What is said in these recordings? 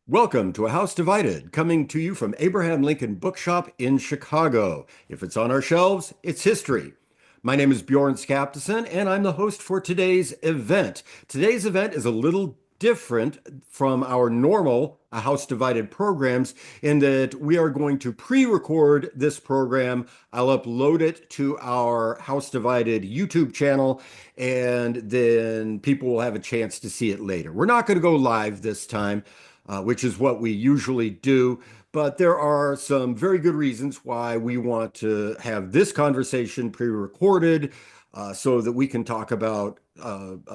Welcome to A House Divided, coming to you from Abraham Lincoln Bookshop in Chicago. If it's on our shelves, it's history. My name is Bjorn Skaptason, and I'm the host for today's event. Today's event is a little different from our normal A House Divided programs in that we are going to pre-record this program. I'll upload it to our House Divided YouTube channel, and then people will have a chance to see it later. We're not going to go live this time, which is what we usually do. But there are some very good reasons why we want to have this conversation pre-recorded so that we can talk about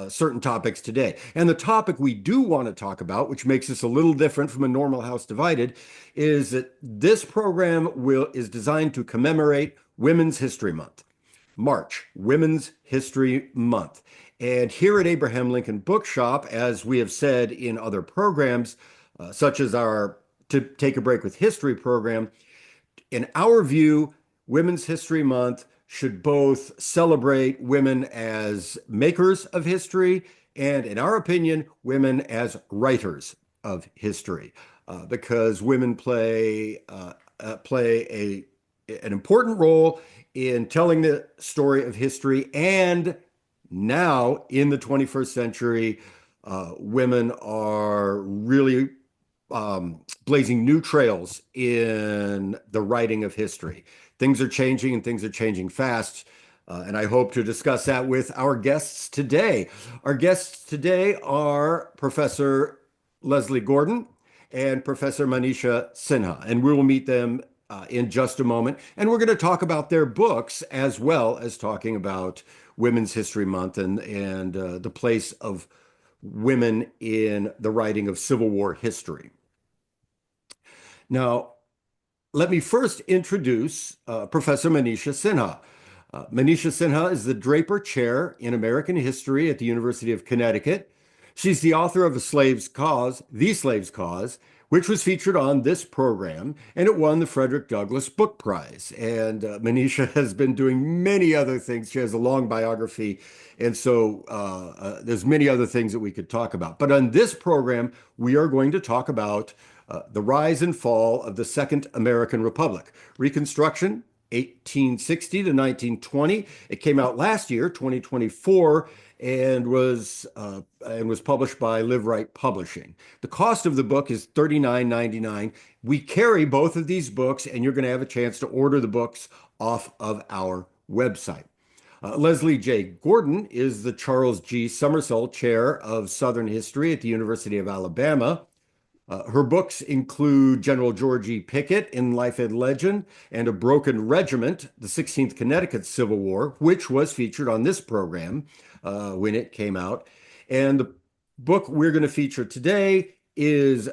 certain topics today. And the topic we do want to talk about, which makes this a little different from a normal House Divided, is that this program is designed to commemorate Women's History Month. March, Women's History Month. And here at Abraham Lincoln Bookshop, as we have said in other programs, such as our To Take a Break with History program, in our view, Women's History Month should both celebrate women as makers of history and, in our opinion, women as writers of history, because women play an important role in telling the story of history. And now, in the 21st century, women are really blazing new trails in the writing of history. Things are changing and things are changing fast. And I hope to discuss that with our guests today. Our guests today are Professor Lesley Gordon and Professor Manisha Sinha, and we will meet them in just a moment. And we're going to talk about their books as well as talking about Women's History Month and the place of women in the writing of Civil War history. Now, let me first introduce Professor Manisha Sinha. Manisha Sinha is the Draper Chair in American History at the University of Connecticut. She's the author of The Slave's Cause, which was featured on this program, and it won the Frederick Douglass Book Prize. And Manisha has been doing many other things. She has a long biography, and so there's many other things that we could talk about. But on this program, we are going to talk about the rise and fall of the Second American Republic, Reconstruction, 1860 to 1920. It came out last year, 2024, and was published by Live Right Publishing. The cost of the book is $39.99. We carry both of these books, and you're going to have a chance to order the books off of our website. Lesley J. Gordon is the Charles G. Summerall Chair of Southern History at the University of Alabama. Her books include General George E. Pickett in Life and Legend and A Broken Regiment, the 16th Connecticut Civil War, which was featured on this program when it came out. And the book we're going to feature today is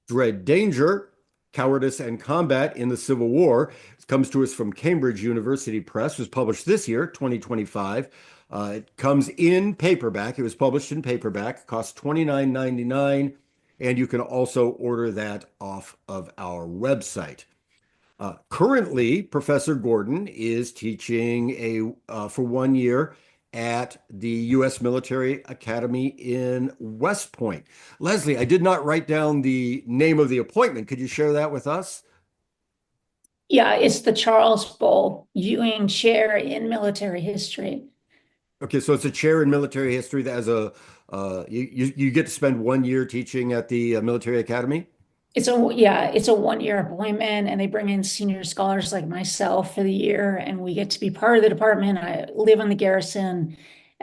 Dread Danger, Cowardice and Combat in the Civil War. It comes to us from Cambridge University Press, was published this year, 2025. It comes in paperback. It was published in paperback, costs $29.99. And you can also order that off of our website. Currently, Professor Gordon is teaching for 1 year at the U.S. Military Academy in West Point. Lesley, I did not write down the name of the appointment. Could you share that with us? Yeah, it's the Charles Bull Ewing Chair in Military History. Okay, so it's a chair in military history that has you get to spend 1 year teaching at the military academy. It's a 1 year appointment, and they bring in senior scholars like myself for the year, and we get to be part of the department. I live on the garrison,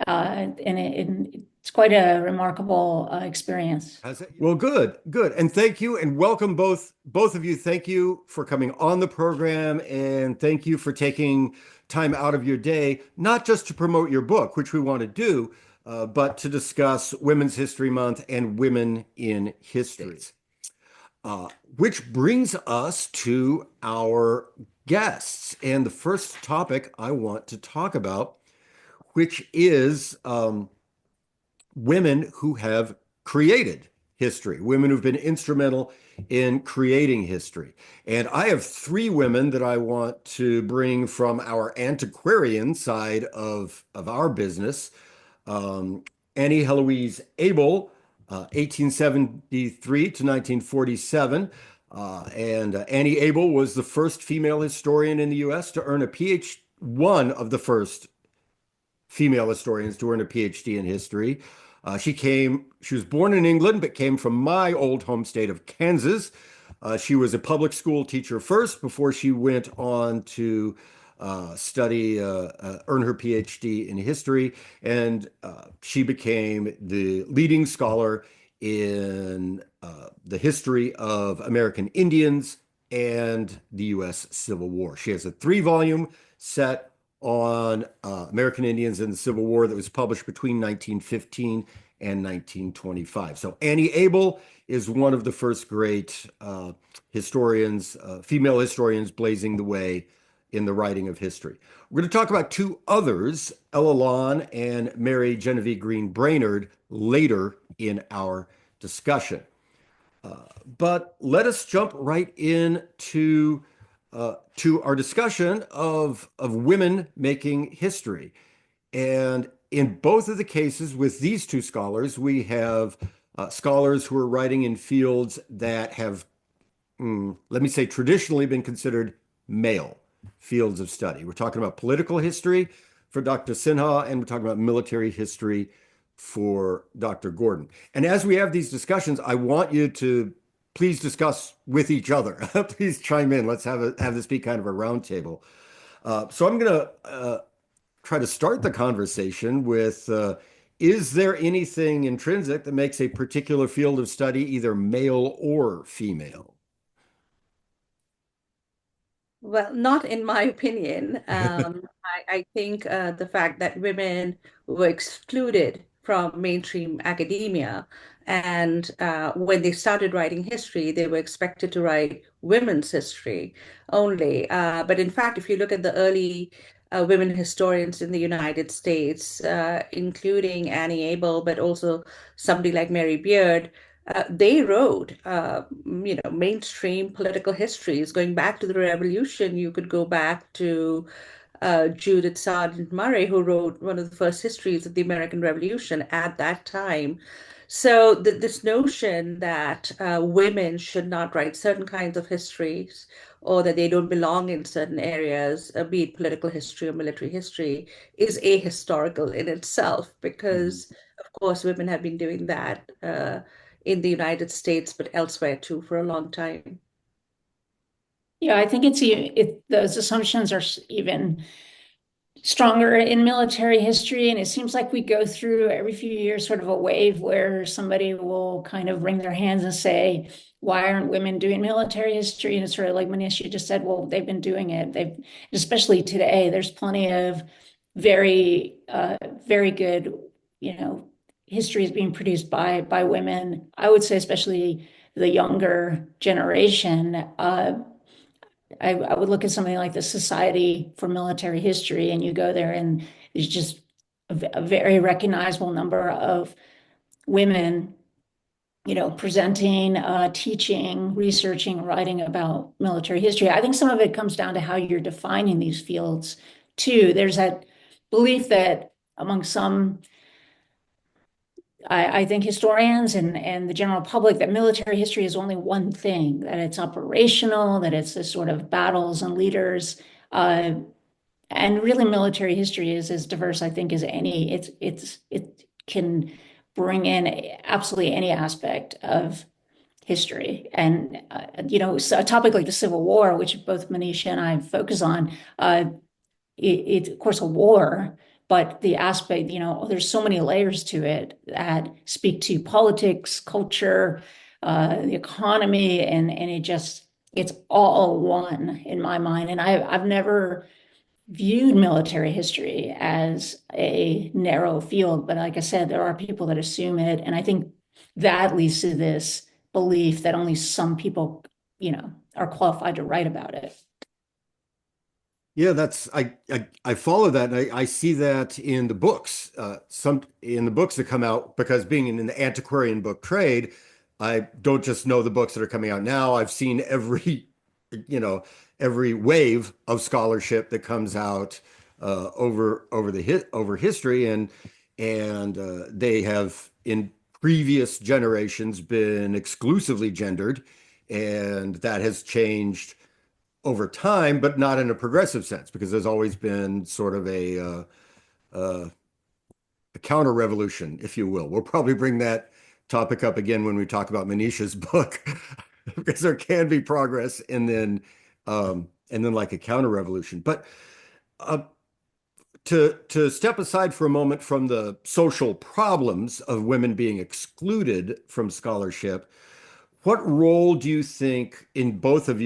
and it's quite a remarkable experience. Well, good. And thank you and welcome both of you. Thank you for coming on the program and thank you for taking time out of your day, not just to promote your book, which we want to do, but to discuss Women's History Month and women in history. Which brings us to our guests. And the first topic I want to talk about, which is women who have created history, women who've been instrumental in creating history. And I have three women that I want to bring from our antiquarian side of our business. Annie Heloise Abel 1873 to 1947. And Annie Abel was the first female historian in the U.S. to earn a PhD, one of the first female historians to earn a PhD in history. She was born in England, but came from my old home state of Kansas. She was a public school teacher first before she went on to earn her PhD in history. And she became the leading scholar in the history of American Indians and the U.S. Civil War. She has a three-volume set on American Indians in the Civil War that was published between 1915 and 1925. So Annie Abel is one of the first great female historians blazing the way in the writing of history. We're going to talk about two others, Ella Lon and Mary Genevieve Green Brainerd, later in our discussion. But let us jump right into to our discussion of women making history. And in both of the cases with these two scholars, we have scholars who are writing in fields that have, let me say, traditionally been considered male fields of study. We're talking about political history for Dr. Sinha, and we're talking about military history for Dr. Gordon. And as we have these discussions, I want you to please discuss with each other. Please chime in. Let's have this be kind of a roundtable. So I'm going to try to start the conversation with, is there anything intrinsic that makes a particular field of study either male or female? Well, not in my opinion. I think the fact that women were excluded from mainstream academia, and when they started writing history, they were expected to write women's history only. But in fact, if you look at the early women historians in the United States, including Annie Abel, but also somebody like Mary Beard, they wrote, mainstream political histories. Going back to the Revolution, you could go back to Judith Sargent Murray, who wrote one of the first histories of the American Revolution at that time. So this notion that women should not write certain kinds of histories or that they don't belong in certain areas, be it political history or military history, is ahistorical in itself because, of course, women have been doing that in the United States, but elsewhere too, for a long time. Yeah, I think those assumptions are even stronger in military history. And it seems like we go through every few years sort of a wave where somebody will kind of wring their hands and say, why aren't women doing military history? And it's sort of like Manisha just said, well, they've been doing it. Especially today, there's plenty of very good, histories being produced by women. I would say, especially the younger generation. I would look at something like the Society for Military History, and you go there, and there's just a very recognizable number of women, presenting, teaching, researching, writing about military history. I think some of it comes down to how you're defining these fields, too. There's that belief that among some I think historians and the general public that military history is only one thing, that it's operational, that it's this sort of battles and leaders. And really military history is as diverse, I think, as any. It can bring in absolutely any aspect of history. And, so a topic like the Civil War, which both Manisha and I focus on, it's of course a war, but the aspect, there's so many layers to it that speak to politics, culture, the economy, and it's all one in my mind. And I've never viewed military history as a narrow field, but like I said, there are people that assume it, and I think that leads to this belief that only some people, are qualified to write about it. Yeah, I follow that, and I see that in the books. Some in the books that come out, because being in the antiquarian book trade, I don't just know the books that are coming out now. I've seen every wave of scholarship that comes out over history, and they have previous generations been exclusively gendered, and that has changed over time, but not in a progressive sense, because there's always been sort of uh, a counter revolution, if you will. We'll probably bring that topic up again when we talk about Manisha's book, because there can be progress and then like a counter revolution. But uh, to step aside for a moment from the social problems of women being excluded from scholarship, what role do you think uh, in both of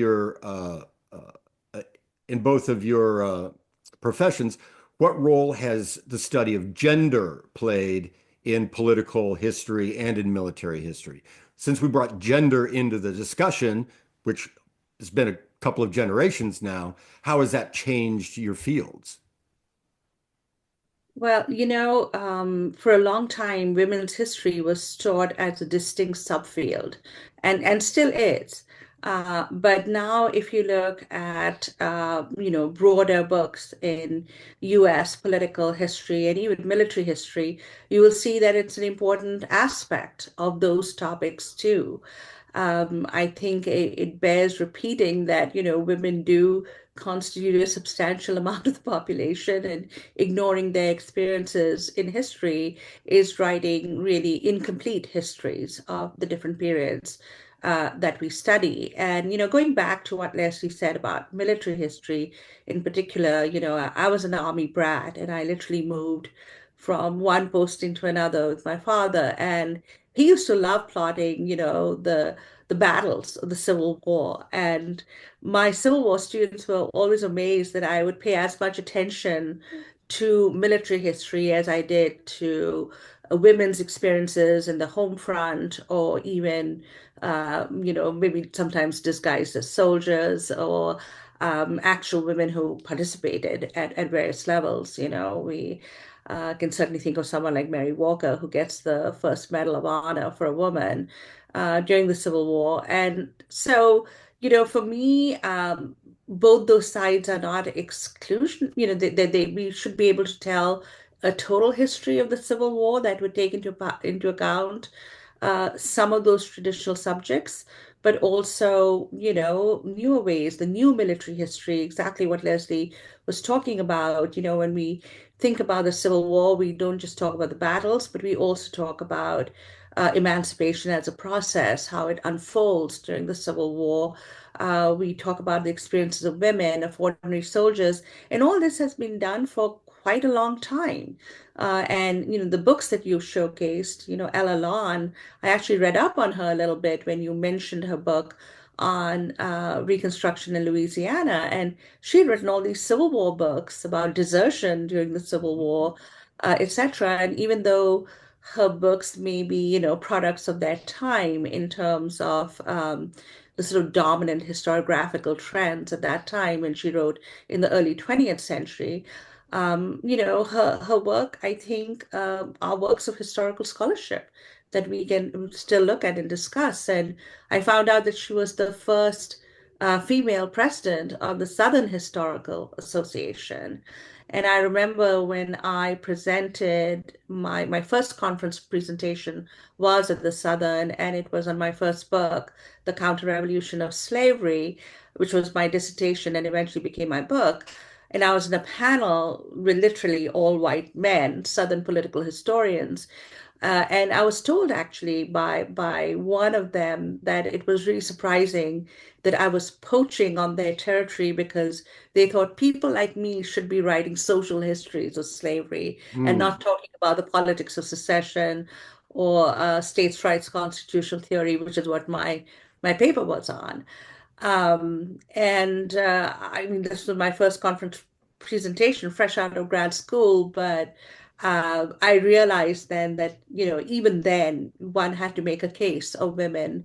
your professions, what role has the study of gender played in political history and in military history? Since we brought gender into the discussion, which has been a couple of generations now, how has that changed your fields? Well, for a long time, women's history was taught as a distinct subfield, and still is. But now, if you look at broader books in U.S. political history and even military history, you will see that it's an important aspect of those topics too. I think it bears repeating that, women do constitute a substantial amount of the population, and ignoring their experiences in history is writing really incomplete histories of the different periods that we study. And, going back to what Lesley said about military history in particular, I was an army brat, and I literally moved from one posting to another with my father. And he used to love plotting, the battles of the Civil War. And my Civil War students were always amazed that I would pay as much attention to military history as I did to women's experiences in the home front, or even, maybe sometimes disguised as soldiers, or actual women who participated at various levels. We can certainly think of someone like Mary Walker, who gets the first Medal of Honor for a woman during the Civil War. And so, for me, both those sides are not exclusion. We should be able to tell a total history of the Civil War that would take into account some of those traditional subjects, but also, newer ways, the new military history, exactly what Lesley was talking about. When we think about the Civil War, we don't just talk about the battles, but we also talk about emancipation as a process, how it unfolds during the Civil War. We talk about the experiences of women, of ordinary soldiers, and all this has been done for quite a long time. And the books that you showcased, Ella Lawn, I actually read up on her a little bit when you mentioned her book on Reconstruction in Louisiana. And she'd written all these Civil War books about desertion during the Civil War, etc. And even though her books may be, products of their time in terms of the sort of dominant historiographical trends at that time when she wrote in the early 20th century, her work, I think, are works of historical scholarship that we can still look at and discuss. And I found out that she was the first female president of the Southern Historical Association. And I remember when I presented my first conference presentation was at the Southern, and it was on my first book, The Counter-Revolution of Slavery, which was my dissertation and eventually became my book. And I was in a panel with literally all white men, Southern political historians. And I was told actually by one of them that it was really surprising that I was poaching on their territory, because they thought people like me should be writing social histories of slavery and Hmm. not talking about the politics of secession or states' rights constitutional theory, which is what my paper was on. And I mean, this was my first conference presentation fresh out of grad school, but I realized then that, even then one had to make a case of women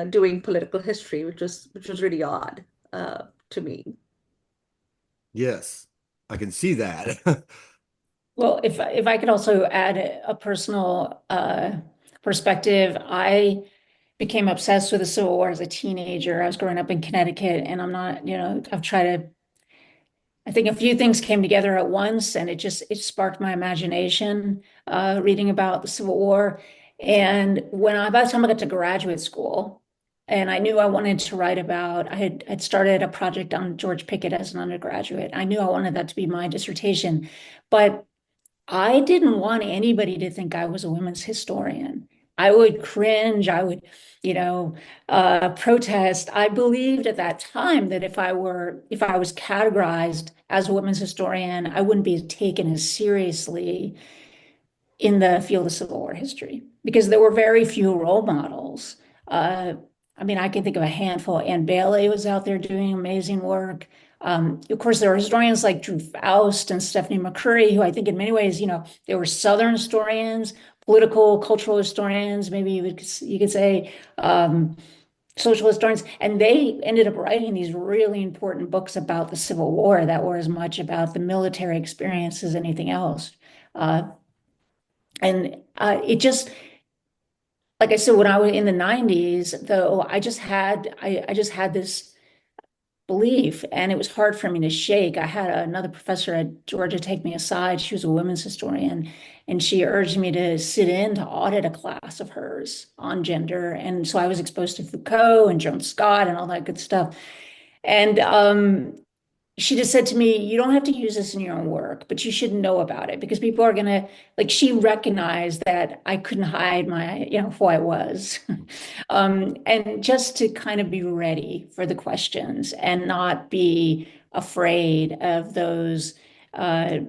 doing political history, which was really odd to me. Yes, I can see that. Well, if I could also add a personal perspective, I became obsessed with the Civil War as a teenager. I was growing up in Connecticut, and I'm not, I've tried to, I think a few things came together at once, and it sparked my imagination reading about the Civil War. And by the time I got to graduate school, and I knew I wanted to write about, had started a project on George Pickett as an undergraduate. I knew I wanted that to be my dissertation, but I didn't want anybody to think I was a women's historian. I would cringe. I would, you know, protest. I believed at that time that if I was categorized as a women's historian, I wouldn't be taken as seriously in the field of Civil War history because there were very few role models. Uh, I mean, I can think of a handful. Anne Bailey was out there doing amazing work. Of course, there are historians like Drew Faust and Stephanie McCurry, who I think in many ways, they were Southern historians, political, cultural historians, maybe you could say social historians, and they ended up writing these really important books about the Civil War that were as much about the military experience as anything else. Uh, and it just, like I said, when I was in the 90s, though, I just had this belief, and it was hard for me to shake. I had another professor at Georgia take me aside. She was a women's historian, and she urged me to sit in to audit a class of hers on gender. And so I was exposed to Foucault and Joan Scott and all that good stuff. And she just said to me, you don't have to use this in your own work, but you should know about it because people are going to, like, she recognized that I couldn't hide who I was. And just to kind of be ready for the questions and not be afraid of those, uh,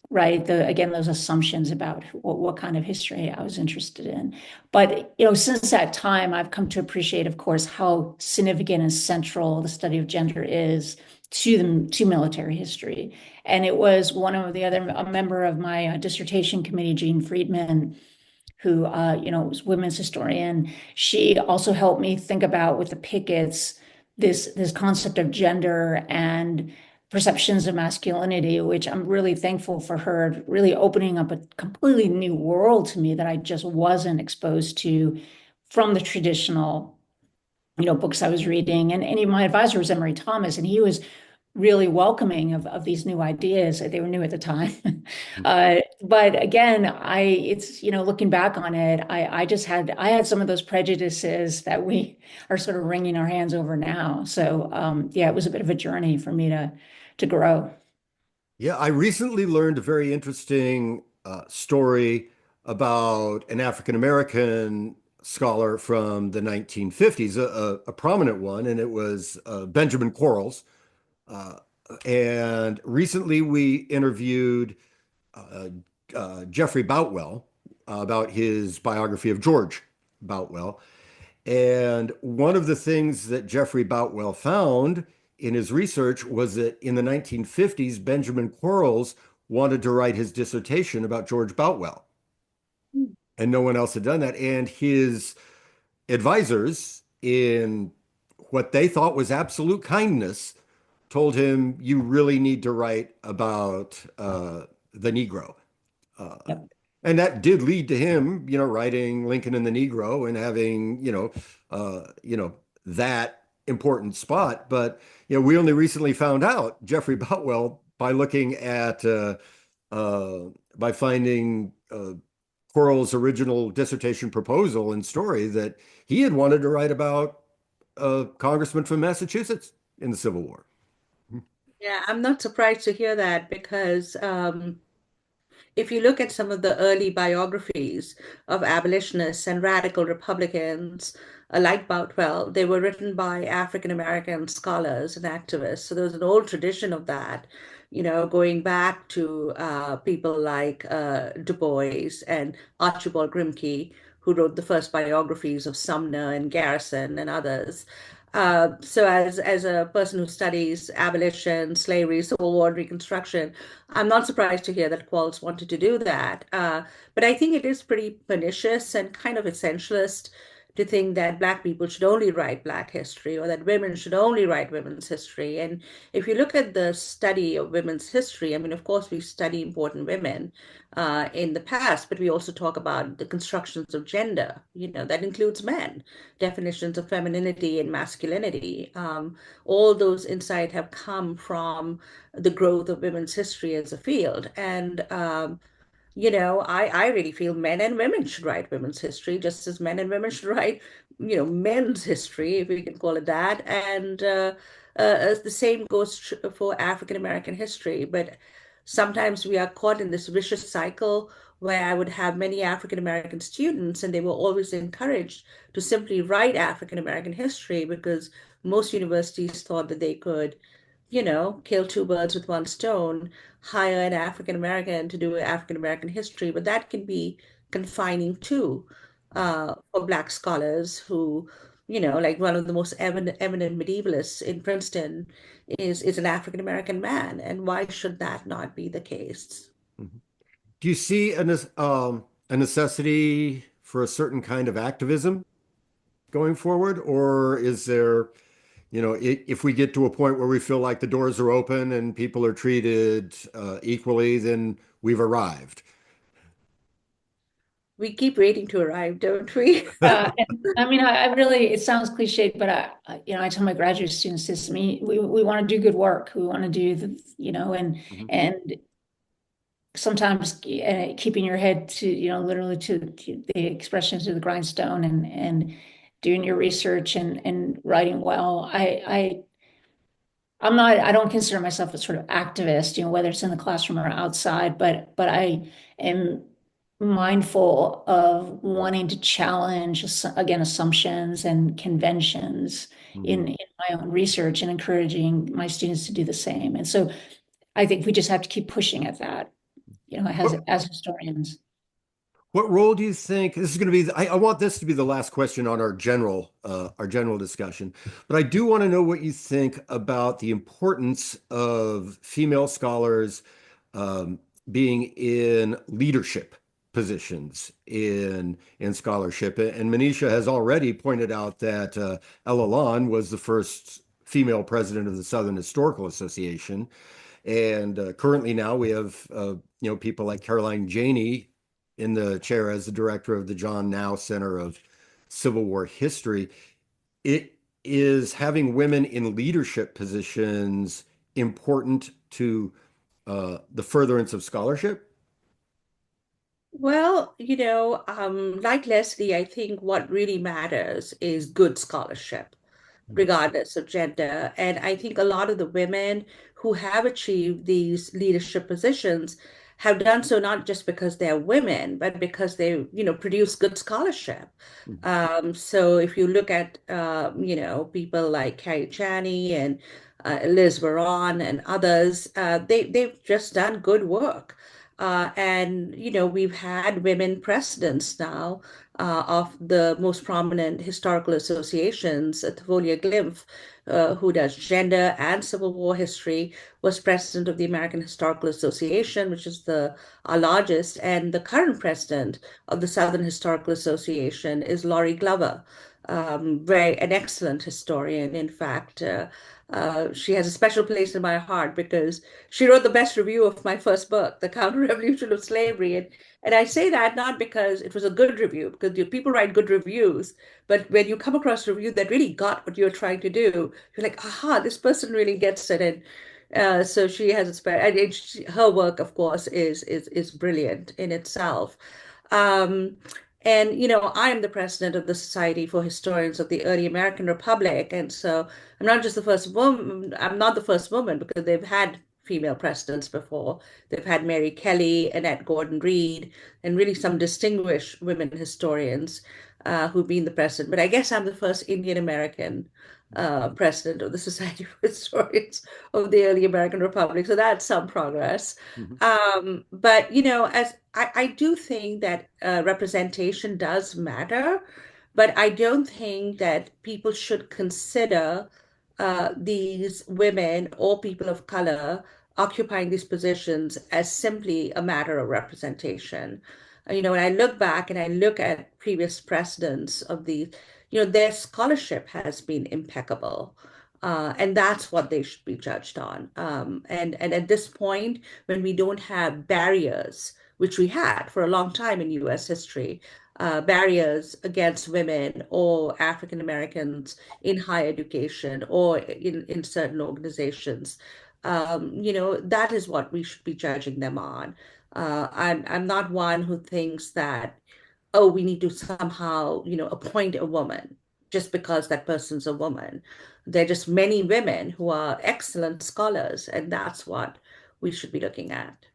right? Again, those assumptions about what kind of history I was interested in. But, since that time, I've come to appreciate, of course, how significant and central the study of gender is to military history. And it was a member of my dissertation committee, Jean Friedman, who, was a women's historian. She also helped me think about with the Picketts this concept of gender and perceptions of masculinity, which I'm really thankful for her really opening up a completely new world to me that I just wasn't exposed to from the traditional, books I was reading. And any my advisor was Emery Thomas, and he was really welcoming of these new ideas. They were new at the time. But again, looking back on it, I had some of those prejudices that we are sort of wringing our hands over now. So yeah, it was a bit of a journey for me to grow. Yeah, I recently learned a very interesting story about an African American scholar from the 1950s, a prominent one, and it was Benjamin Quarles. Uh, and recently we interviewed uh, Jeffrey Boutwell about his biography of George Boutwell. And one of the things that Jeffrey Boutwell found in his research was that in the 1950s, Benjamin Quarles wanted to write his dissertation about George Boutwell, and no one else had done that. And his advisors, in what they thought was absolute kindness, told him, "You really need to write about the Negro." Uh, Yep. and that did lead to him, writing Lincoln and the Negro and having, that important spot. But, we only recently found out Jeffrey Boutwell by looking at, by finding Quarles' original dissertation proposal and story that he had wanted to write about a congressman from Massachusetts in the Civil War. Yeah, I'm not surprised to hear that because if you look at some of the early biographies of abolitionists and radical Republicans, like Boutwell, they were written by African American scholars and activists. So there's an old tradition of that, going back to people like Du Bois and Archibald Grimke, who wrote the first biographies of Sumner and Garrison and others. So as a person who studies abolition, slavery, Civil War, Reconstruction, I'm not surprised to hear that Qualls wanted to do that. But I think it is pretty pernicious and kind of essentialist to think that Black people should only write Black history or that women should only write women's history. And if you look at the study of women's history, I mean, of course, we study important women in the past, but we also talk about the constructions of gender. That includes men, definitions of femininity and masculinity. All those insights have come from the growth of women's history as a field. And I really feel men and women should write women's history, just as men and women should write, men's history, if we can call it that. And the same goes for African American history. But sometimes we are caught in this vicious cycle where I would have many African American students, and they were always encouraged to simply write African American history because most universities thought that they could, kill two birds with one stone, hire an African American to do African American history, but that can be confining too, for Black scholars who, like one of the most eminent medievalists in Princeton is an African American man, and why should that not be the case? Mhm. Do you see a necessity for a certain kind of activism going forward, or is there, if we get to a point where we feel like the doors are open and people are treated equally, then we've arrived? We keep waiting to arrive, don't we? And I mean, I really, it sounds cliched, but I tell my graduate students this, we want to do good work. We want to do Mhm. and sometimes keeping your head to, literally to the expression to the grindstone and doing your research and writing well. I don't consider myself a sort of activist, whether it's in the classroom or outside, but I am mindful of wanting to challenge, again, assumptions and conventions Mhm. in my own research and encouraging my students to do the same. And so I think we just have to keep pushing at that, What as historians. what role do you think this is going to be? I want this to be the last question on our general discussion, but I do want to know what you think about the importance of female scholars um, being in leadership positions in scholarship. And Manisha has already pointed out that Ella Lon was the first female president of the Southern Historical Association. And currently now we have people like Caroline Janey in the chair as the director of the John Now Center of Civil War History. It is having women in leadership positions important to the furtherance of scholarship? Well, like Lesley, I think what really matters is good scholarship, regardless of gender. And I think a lot of the women who have achieved these leadership positions have done so not just because they're women, but because they, produce good scholarship. Mhm. So if you look at, people like Carrie Chaney and Liz Veron and others, they've just done good work. And, we've had women presidents now of the most prominent historical associations. Tavolia Glymph, who does gender and Civil War history, was president of the American Historical Association, which is our largest. And the current president of the Southern Historical Association is Laurie Glover, an excellent historian. In fact, she has a special place in my heart because she wrote the best review of my first book, The Counter-Revolution of Slavery. And I say that not because it was a good review, because people write good reviews, but when you come across a review that really got what you're trying to do, you're like, aha, this person really gets it. And so she has her work, of course, is brilliant in itself. Um, and I am the president of the Society for Historians of the Early American Republic, and so I'm not just the first woman. I'm not the first woman because they've had female presidents before. They've had Mary Kelly, Annette Gordon Reed, and really some distinguished women historians who've been the president. But I guess I'm the first Indian American president of the Society for Historians of the Early American Republic. So that's some progress. Mhm. But as I do think that representation does matter, but I don't think that people should consider these women or people of color occupying these positions as simply a matter of representation. When I look back and I look at previous presidents of these, their scholarship has been impeccable. And that's what they should be judged on. And at this point, when we don't have barriers, which we had for a long time in US history, barriers against women or African Americans in higher education or in certain organizations. That is what we should be judging them on. I'm not one who thinks that, oh, we need to somehow, appoint a woman just because that person's a woman. There are just many women who are excellent scholars, and that's what we should be looking at.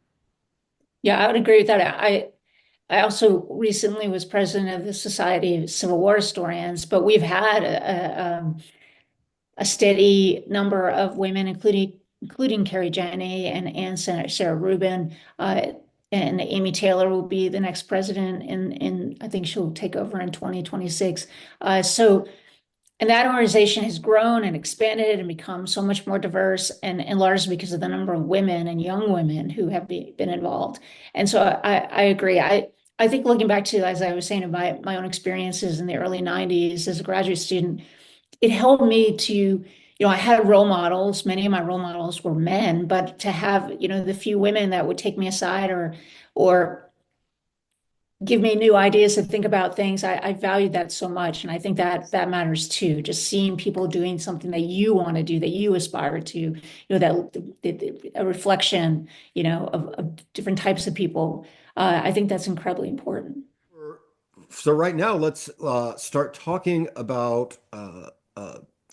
Yeah, I would agree with that. I also recently was president of the Society of Civil War Historians, but we've had a steady number of women, including Carrie Janney and Senator Sarah Rubin. And Amy Taylor will be the next president, and I think she'll take over in 2026. And that organization has grown and expanded and become so much more diverse, and largely because of the number of women and young women who have been involved. And so I agree. I think looking back to, as I was saying, my own experiences in the early 90s as a graduate student, it helped me to, I had role models. Many of my role models were men, but to have, the few women that would take me aside or give me new ideas to think about things, I valued that so much. And I think that matters too. Just seeing people doing something that you want to do, that you aspire to, a reflection, of different types of people. I think that's incredibly important. So right now, let's start talking about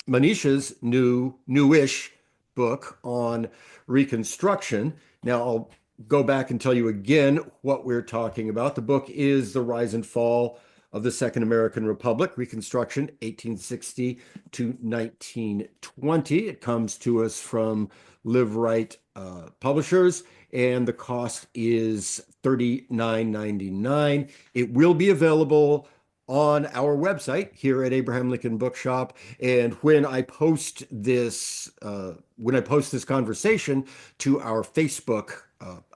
Manisha's newish book on Reconstruction. Now, I'll go back and tell you again what we're talking about. The book is The Rise and Fall of the Second American Republic, Reconstruction, 1860 to 1920. It comes to us from Live Right Publishers, and the cost is $39.99. It will be available on our website here at Abraham Lincoln Bookshop. And when I post this conversation to our Facebook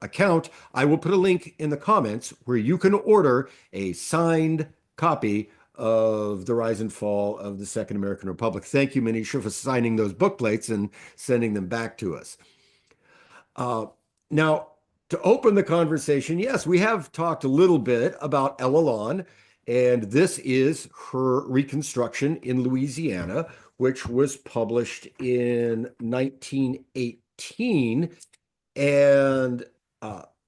account, I will put a link in the comments where you can order a signed copy of The Rise and Fall of the Second American Republic. Thank you, Manisha, for signing those book plates and sending them back to us. Now, to open the conversation, yes, we have talked a little bit about Ella Lon, and this is her reconstruction in Louisiana, which was published in 1918. And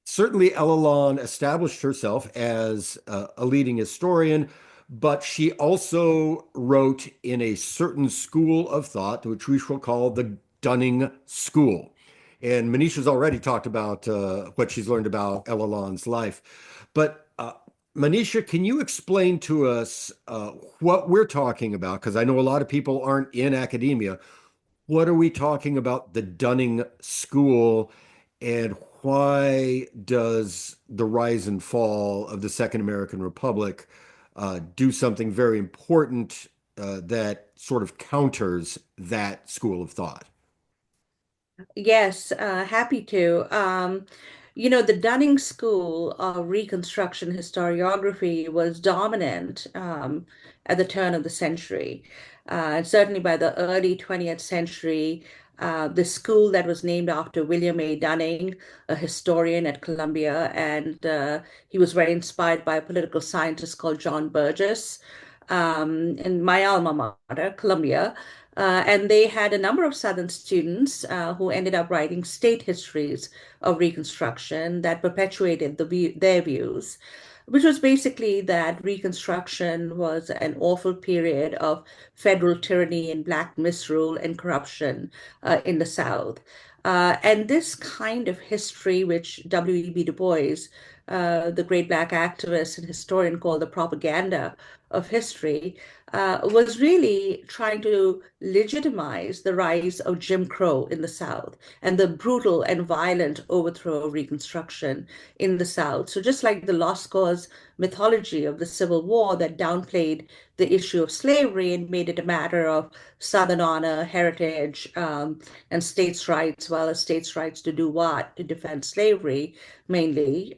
certainly Ella Lon established herself as a leading historian, but she also wrote in a certain school of thought, which we shall call the Dunning School. And Manisha's already talked about what she's learned about Ella Lon's life. But Manisha, can you explain to us what we're talking about? Because I know a lot of people aren't in academia. What are we talking about the Dunning School, and why does the rise and fall of the Second American Republic do something very important that sort of counters that school of thought? Yes, happy to. The Dunning School of Reconstruction Historiography was dominant at the turn of the century. And certainly by the early 20th century, the school that was named after William A. Dunning, a historian at Columbia, and he was very inspired by a political scientist called John Burgess, in my alma mater, Columbia. And they had a number of Southern students who ended up writing state histories of Reconstruction that perpetuated their views, which was basically that Reconstruction was an awful period of federal tyranny and black misrule and corruption in the South. And this kind of history, which W.E.B. Du Bois, the great black activist and historian, called the propaganda of history, was really trying to legitimize the rise of Jim Crow in the South and the brutal and violent overthrow of Reconstruction in the South. So, just like the lost cause mythology of the Civil War that downplayed the issue of slavery and made it a matter of Southern honor, heritage, and states' rights, well as states' rights to do what? To defend slavery, mainly.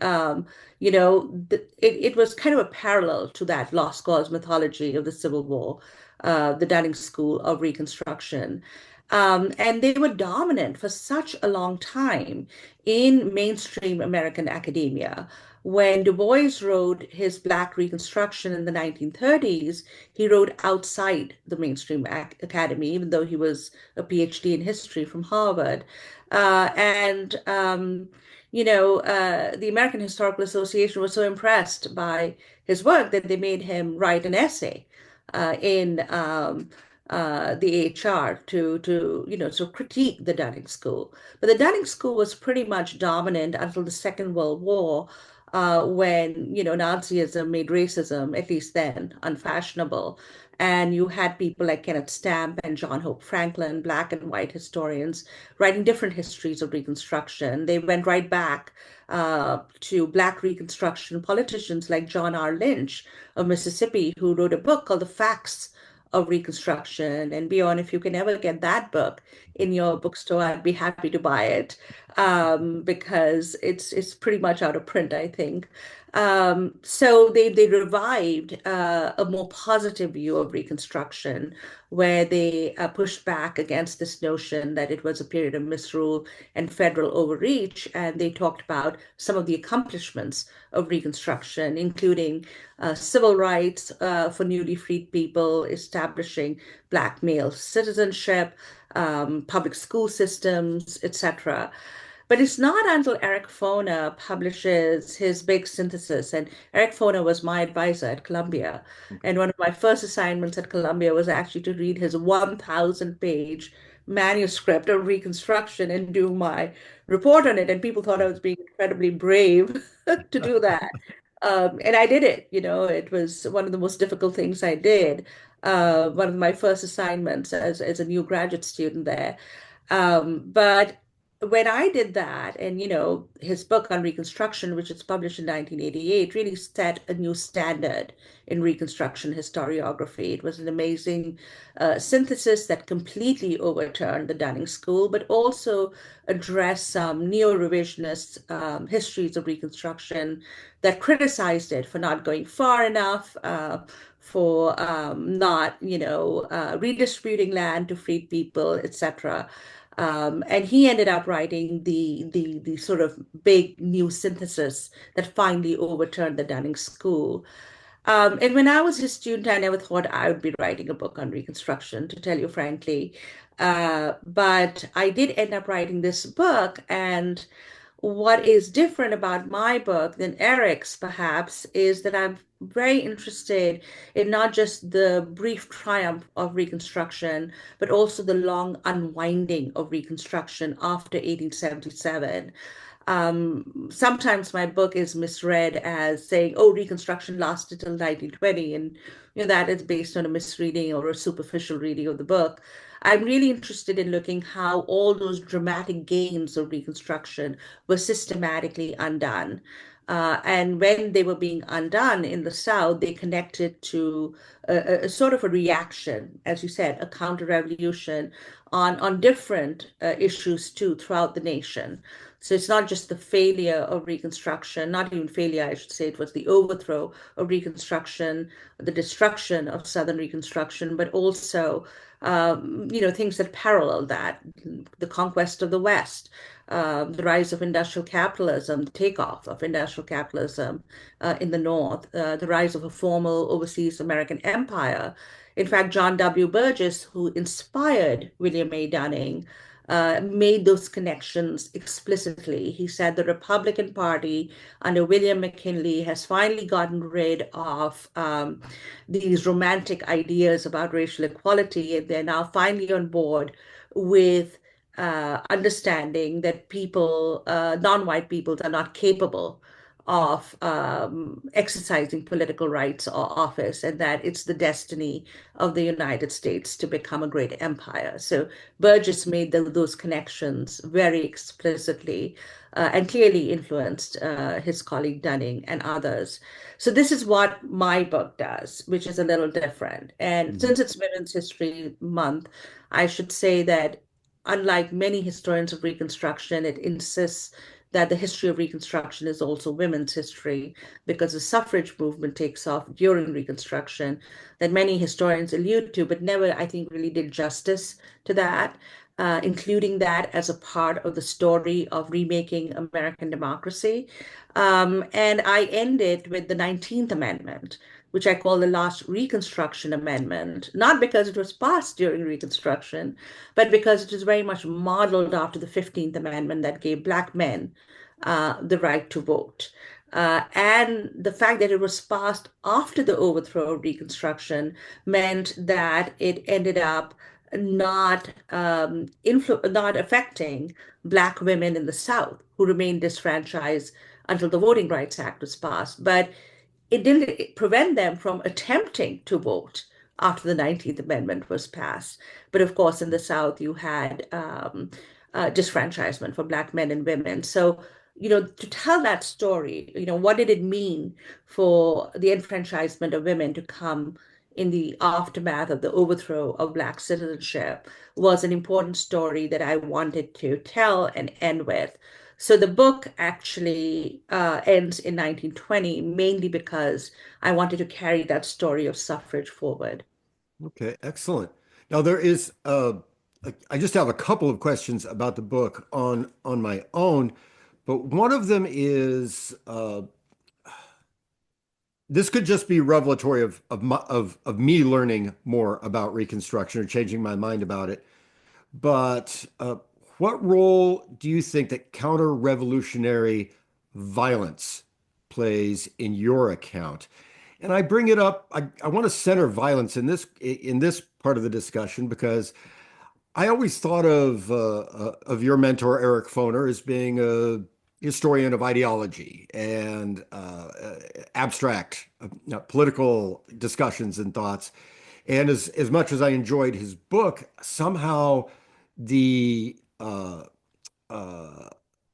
It was kind of a parallel to that lost cause mythology of the Civil War, the Dunning School of Reconstruction. And they were dominant for such a long time in mainstream American academia. When Du Bois wrote his Black Reconstruction in the 1930s, he wrote outside the mainstream academy, even though he was a PhD in history from Harvard. And the American Historical Association was so impressed by his work that they made him write an essay in the HR to critique the Dunning School. But the Dunning School was pretty much dominant until the Second World War, when, Nazism made racism, at least then, unfashionable. And you had people like Kenneth Stamp and John Hope Franklin, black and white historians, writing different histories of Reconstruction. They went right back to Black Reconstruction politicians like John R. Lynch of Mississippi, who wrote a book called The Facts of Reconstruction. And beyond, if you can ever get that book in your bookstore, I'd be happy to buy it, because it's pretty much out of print, I think. So they revived a more positive view of Reconstruction, where they pushed back against this notion that it was a period of misrule and federal overreach. And they talked about some of the accomplishments of Reconstruction, including civil rights for newly freed people, establishing Black male citizenship, public school systems, etc. But it's not until Eric Foner publishes his big synthesis, and Eric Foner was my advisor at Columbia. And one of my first assignments at Columbia was actually to read his 1,000-page manuscript of Reconstruction and do my report on it. And people thought I was being incredibly brave to do that. And I did it. It was one of the most difficult things I did. One of my first assignments as a new graduate student there. But when I did that, and his book on Reconstruction, which was published in 1988, really set a new standard in Reconstruction historiography. It was an amazing synthesis that completely overturned the Dunning School, but also addressed some neo-revisionist histories of Reconstruction that criticized it for not going far enough, for not, redistributing land to freed people, etc. And he ended up writing the sort of big new synthesis that finally overturned the Dunning School. And when I was a student, I never thought I would be writing a book on Reconstruction, to tell you frankly. But I did end up writing this book, and what is different about my book than Eric's, perhaps, is that I'm very interested in not just the brief triumph of Reconstruction, but also the long unwinding of Reconstruction after 1877. Sometimes my book is misread as saying, "Oh, Reconstruction lasted till 1920," and that is based on a misreading or a superficial reading of the book. I'm really interested in looking how all those dramatic gains of Reconstruction were systematically undone. And when they were being undone in the South, they connected to a sort of a reaction, as you said, a counter-revolution on different issues too throughout the nation. So it's not just the failure of Reconstruction, not even failure, I should say, it was the overthrow of Reconstruction, the destruction of Southern Reconstruction, but also things that parallel that, the conquest of the West, the rise of industrial capitalism, the takeoff of industrial capitalism in the North, the rise of a formal overseas American empire. In fact, John W. Burgess, who inspired William A. Dunning, made those connections explicitly. He said the Republican Party under William McKinley has finally gotten rid of these romantic ideas about racial equality, and they're now finally on board with understanding that people, non-white peoples, are not capable of exercising political rights or office, and that it's the destiny of the United States to become a great empire. So Burgess made those connections very explicitly, and clearly influenced his colleague Dunning and others. So this is what my book does, which is a little different. And since it's Women's History Month, I should say that unlike many historians of Reconstruction, it insists that the history of Reconstruction is also women's history, because the suffrage movement takes off during Reconstruction, that many historians allude to, but never, I think, really did justice to that, including that as a part of the story of remaking American democracy. And I ended with the 19th Amendment, which I call the last Reconstruction Amendment, not because it was passed during Reconstruction, but because it is very much modeled after the 15th Amendment that gave Black men the right to vote. And the fact that it was passed after the overthrow of Reconstruction meant that it ended up not affecting Black women in the South who remained disfranchised until the Voting Rights Act was passed. But it didn't prevent them from attempting to vote after the 19th Amendment was passed. But of course, in the South, you had disfranchisement for Black men and women. So, to tell that story, what did it mean for the enfranchisement of women to come in the aftermath of the overthrow of Black citizenship was an important story that I wanted to tell and end with. So the book actually ends in 1920, mainly because I wanted to carry that story of suffrage forward. Okay, excellent. Now there is I just have a couple of questions about the book on my own, but one of them is this could just be revelatory of me learning more about Reconstruction or changing my mind about it. But what role do you think that counter-revolutionary violence plays in your account? And I bring it up, I want to center violence in this part of the discussion because I always thought of your mentor Eric Foner as being a historian of ideology and abstract political discussions and thoughts. And as much as I enjoyed his book, somehow the uh, uh,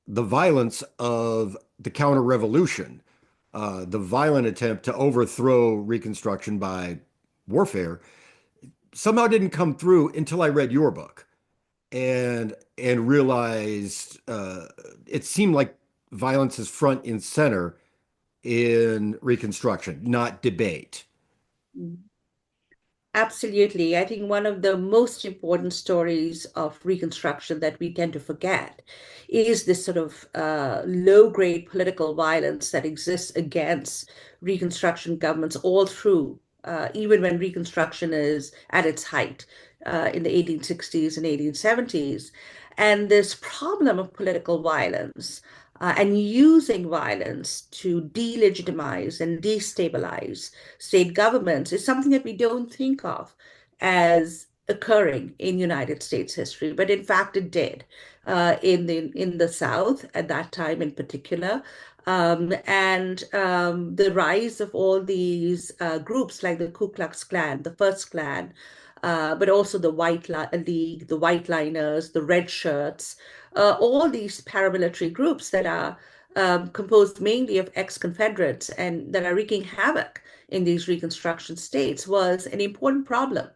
the violence of the counter-revolution, the violent attempt to overthrow Reconstruction by warfare, somehow didn't come through until I read your book and realized it seemed like violence is front and center in Reconstruction, not debate. Absolutely. I think one of the most important stories of Reconstruction that we tend to forget is this sort of low-grade political violence that exists against Reconstruction governments all through, even when Reconstruction is at its height in the 1860s and 1870s. And this problem of political violence and using violence to delegitimize and destabilize state governments is something that we don't think of as occurring in United States history, but in fact it did in the South at that time in particular. And the rise of all these groups like the Ku Klux Klan, the First Klan, but also the League, the White Liners, the Red Shirts, all these paramilitary groups that are composed mainly of ex-Confederates and that are wreaking havoc in these Reconstruction states was an important problem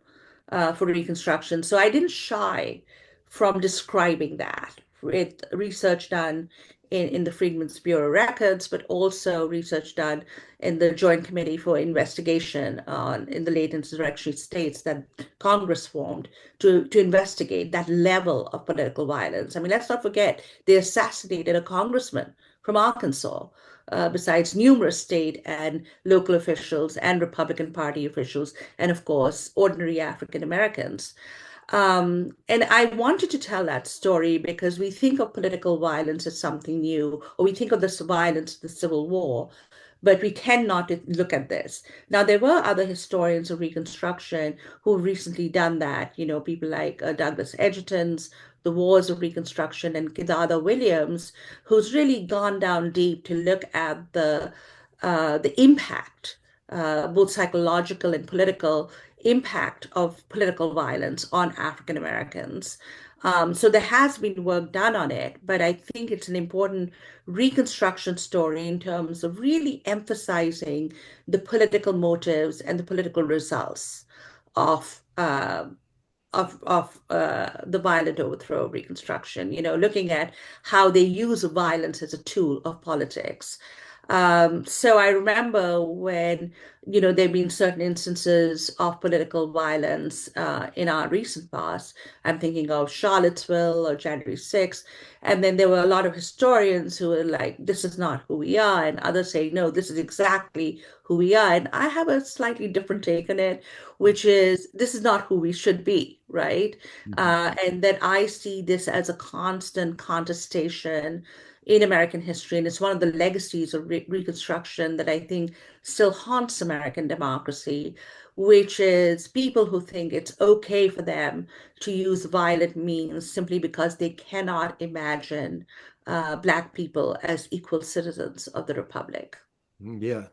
for Reconstruction. So I didn't shy from describing that with research done in the Freedmen's Bureau records, but also research done in the Joint Committee for Investigation in the late insurrectionary states that Congress formed to investigate that level of political violence. I mean, let's not forget they assassinated a congressman from Arkansas, besides numerous state and local officials and Republican Party officials, and of course, ordinary African Americans. And I wanted to tell that story because we think of political violence as something new, or we think of this violence, the Civil War, but we tend not to look at this. Now, there were other historians of Reconstruction who've recently done that, people like Douglas Edgerton's The Wars of Reconstruction and Kidada Williams, who's really gone down deep to look at the impact, both psychological and political impact of political violence on African Americans. So there has been work done on it, but I think it's an important reconstruction story in terms of really emphasizing the political motives and the political results of the violent overthrow of Reconstruction, looking at how they use violence as a tool of politics. So I remember when, there have been certain instances of political violence in our recent past. I'm thinking of Charlottesville or January 6th. And then there were a lot of historians who were like, this is not who we are. And others say, no, this is exactly who we are. And I have a slightly different take on it, which is this is not who we should be, right? Mhm. And that I see this as a constant contestation in American history. And it's one of the legacies of Reconstruction that I think still haunts American democracy, which is people who think it's okay for them to use violent means simply because they cannot imagine Black people as equal citizens of the Republic. Yeah,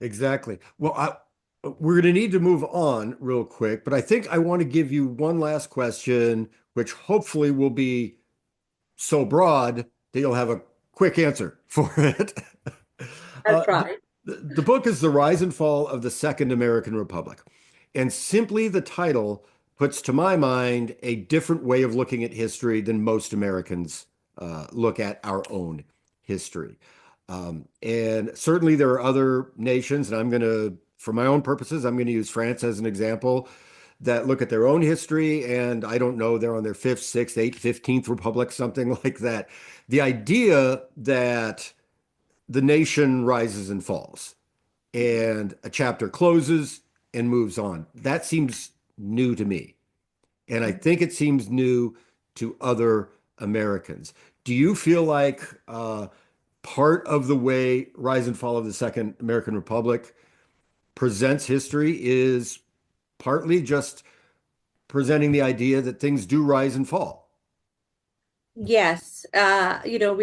exactly. Well, we're going to need to move on real quick, but I think I want to give you one last question, which hopefully will be so broad that you'll have a quick answer for it. I'll The, try. the book is The Rise and Fall of the Second American Republic. And simply the title puts to my mind a different way of looking at history than most Americans look at our own history. And certainly there are other nations, and I'm going to, for my own purposes, I'm going to use France as an example, that look at their own history, and I don't know, they're on their fifth, sixth, eighth, 15th republic, something like that. The idea that the nation rises and falls, and a chapter closes and moves on. That seems new to me. And I think it seems new to other Americans. Do you feel like part of the way Rise and Fall of the Second American Republic presents history is partly just presenting the idea that things do rise and fall? Yes, we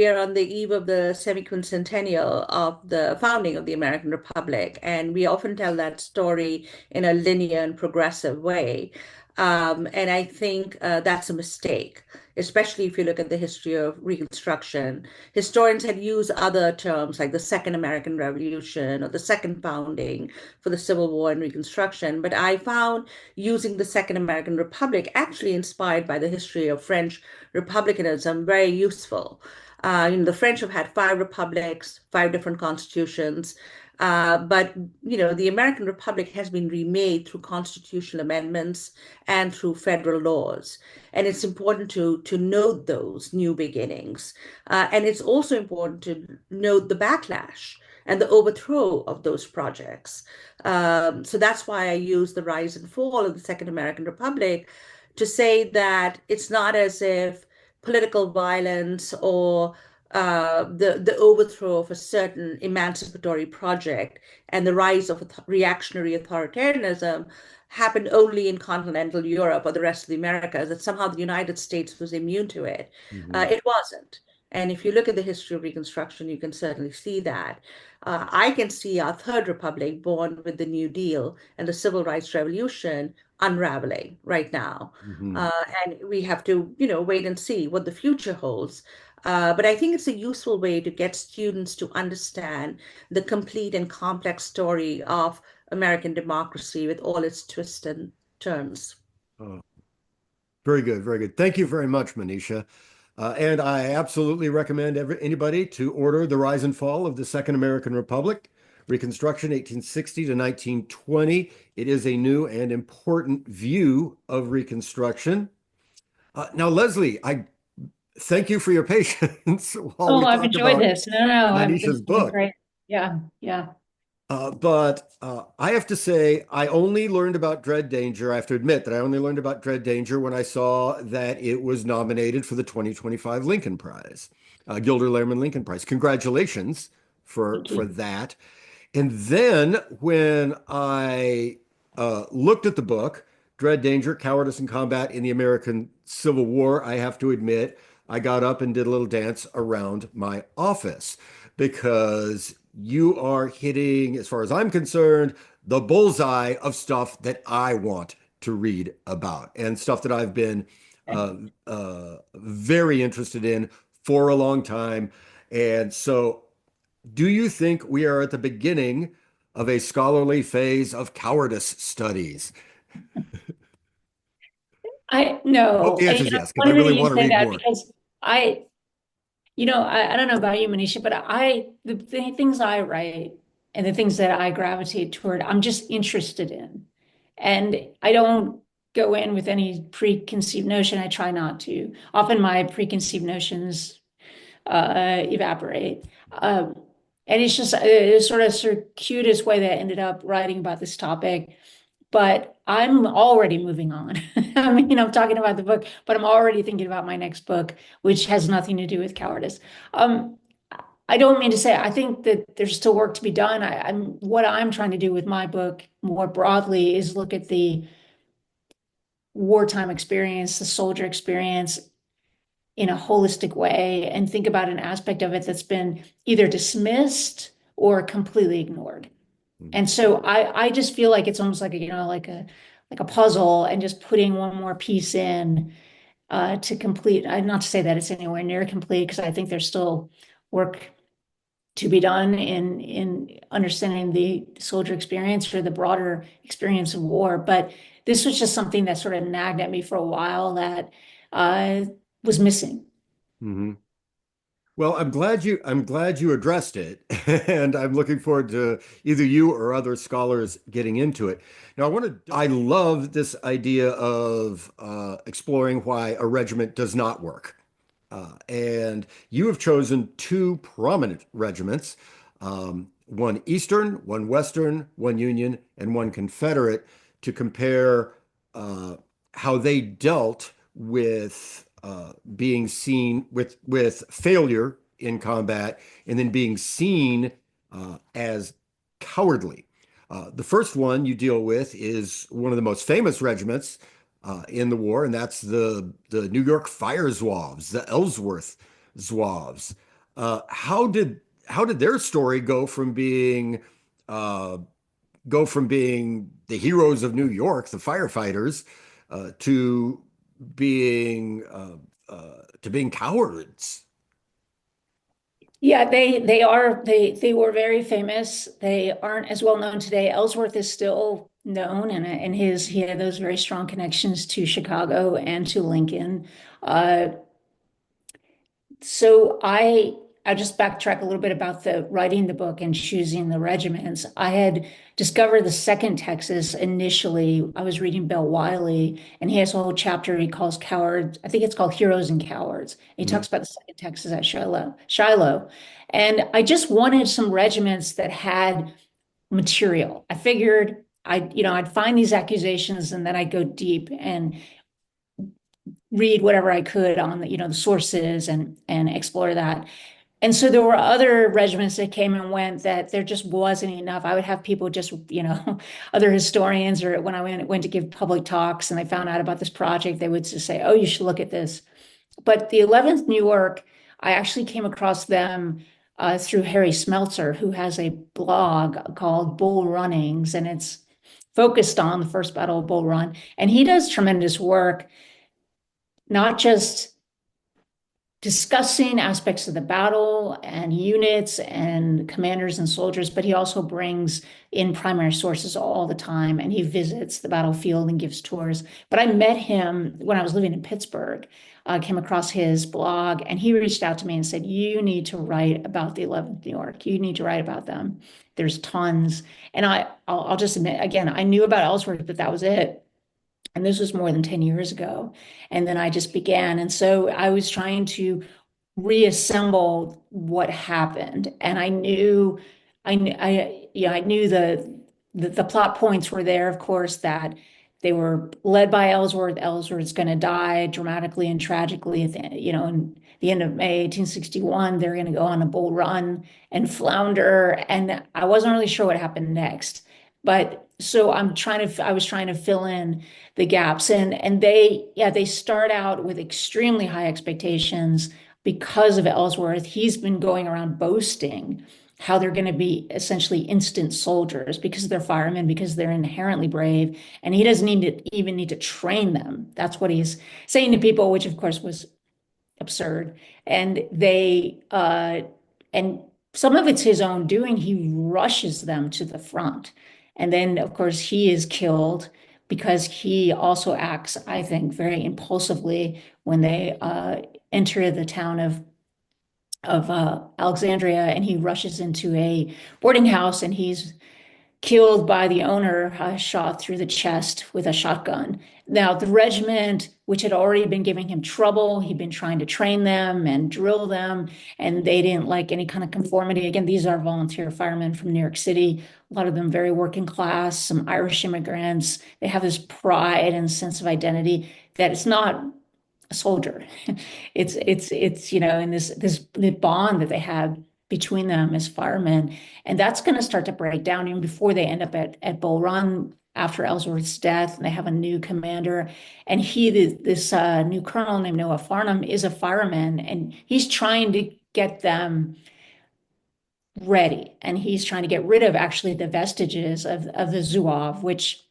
are on the eve of the semi-quincentennial of the founding of the American Republic, and we often tell that story in a linear and progressive way. And I think that's a mistake, especially if you look at the history of Reconstruction. Historians had used other terms like the Second American Revolution or the Second Founding for the Civil War and Reconstruction, but I found using the Second American Republic actually inspired by the history of French republicanism very useful. The French have had five republics, five different constitutions, but the American Republic has been remade through constitutional amendments and through federal laws, and it's important to note those new beginnings, and it's also important to note the backlash and the overthrow of those projects. So that's why I use the rise and fall of the Second American Republic to say that it's not as if political violence or the overthrow of a certain emancipatory project and the rise of reactionary authoritarianism happened only in continental Europe or the rest of the Americas, that somehow the United States was immune to it. Mhm. It wasn't. And if you look at the history of Reconstruction, you can certainly see that. I can see our Third Republic, born with the New Deal and the Civil Rights Revolution, unraveling right now. Mhm. Uh, and we have to, wait and see what the future holds. But I think it's a useful way to get students to understand the complete and complex story of American democracy with all its twists and turns. Oh, very good, very good. Thank you very much, Manisha. And I absolutely recommend anybody to order The Rise and Fall of the Second American Republic, Reconstruction 1860 to 1920. It is a new and important view of Reconstruction. Now, Lesley, I thank you for your patience while Oh, we I've talk enjoyed about this. No, this Manisha's has been book. great. Yeah, yeah. But I have to say, I only learned about Dread Danger. I have to admit that I only learned about Dread Danger when I saw that it was nominated for the 2025 Lincoln Prize, Gilder Lehrman Lincoln Prize. Congratulations Thank for you. that. And then when I looked at the book, Dread Danger, Cowardice and Combat in the American Civil War, I have to admit, I got up and did a little dance around my office because you are hitting, as far as I'm concerned, the bullseye of stuff that I want to read about and stuff that I've been very interested in for a long time. And so do you think we are at the beginning of a scholarly phase of cowardice studies? I I hope no, the and answer is yes, because I funny that really you want to say read that more. because I don't know about you, Manisha, but the things I write and the things that I gravitate toward, I'm just interested in. And I don't go in with any preconceived notion. I try not to. Often my preconceived notions evaporate. And it's just a sort of circuitous way that I ended up writing about this topic. but I'm already moving on. I mean, I'm talking about the book, but I'm already thinking about my next book, which has nothing to do with cowardice. Um, I don't mean to say, I think that there's still work to be done. What I'm trying to do with my book more broadly is look at the wartime experience, the soldier experience in a holistic way and think about an aspect of it that's been either dismissed or completely ignored. Mhm. And so I just feel like it's almost like like a puzzle and just putting one more piece in to complete. Not to say that it's anywhere near complete because I think there's still work to be done in understanding the soldier experience or the broader experience of war. But this was just something that sort of nagged at me for a while that uh, was missing. Mhm. Well, I'm glad you addressed it, and I'm looking forward to either you or other scholars getting into it. Now, I love this idea of exploring why a regiment does not work. And you have chosen two prominent regiments, one Eastern, one Western, one Union, and one Confederate, to compare uh, how they dealt with being seen with failure in combat and then being seen as cowardly. The first one you deal with is one of the most famous regiments in the war, and that's the New York Fire Zouaves, the Ellsworth Zouaves. How did their story uh, go from being the heroes of New York, the firefighters, to being being cowards? Yeah, they were very famous. They aren't as well known today. Ellsworth is still known, and he had those very strong connections to Chicago and to Lincoln. Uh, So I just backtrack a little bit about the writing the book and choosing the regiments. I had discovered the Second Texas initially. I was reading Bill Wiley, and he has a whole chapter he calls cowards. I think it's called Heroes and Cowards. And he Mhm. talks about the Second Texas at Shiloh. And I just wanted some regiments that had material. I figured I'd find these accusations and then I'd go deep and read whatever I could on the sources and explore that. And so there were other regiments that came and went that there just wasn't enough. I would have people just, other historians, or when I went to give public talks and they found out about this project, they would just say, "Oh, you should look at this." But the 11th New York, I actually came across them through Harry Smeltzer, who has a blog called Bull Runnings, and it's focused on the First Battle of Bull Run. And he does tremendous work, not just discussing aspects of the battle and units and commanders and soldiers, but he also brings in primary sources all the time and he visits the battlefield and gives tours. But I met him when I was living in Pittsburgh, came across his blog, and he reached out to me and said, "You need to write about the 11th New York. You need to write about them. There's tons." And I'll just admit, again, I knew about Ellsworth, but that was it. And this was more than 10 years ago. And then I just began. And so I was trying to reassemble what happened. And I knew the plot points were there, of course, that they were led by Ellsworth. Ellsworth's going to die dramatically and tragically at in the end of May 1861. They're going to go on a bull run and flounder. And I wasn't really sure what happened next. But so I was trying to fill in the gaps, and they start out with extremely high expectations because of Ellsworth. He's been going around boasting how they're going to be essentially instant soldiers because they're firemen, because they're inherently brave, and he doesn't even need to train them. That's what he's saying to people, which of course was absurd. And some of it's his own doing. He rushes them to the front. And then, of course, he is killed because he also acts, I think, very impulsively when they enter the town of Alexandria, and he rushes into a boarding house, and he's killed by the owner, shot through the chest with a shotgun. Now, the regiment, which had already been giving him trouble, he'd been trying to train them and drill them, and they didn't like any kind of conformity. Again, these are volunteer firemen from New York City, a lot of them very working class, some Irish immigrants. They have this pride and sense of identity that it's not a soldier. It's in this the bond that they have between them as firemen, and that's going to start to break down even before they end up at Bull Run after Ellsworth's death, and they have a new commander, and this new colonel named Noah Farnham is a fireman, and he's trying to get them ready, and he's trying to get rid of actually the vestiges of the Zouave, which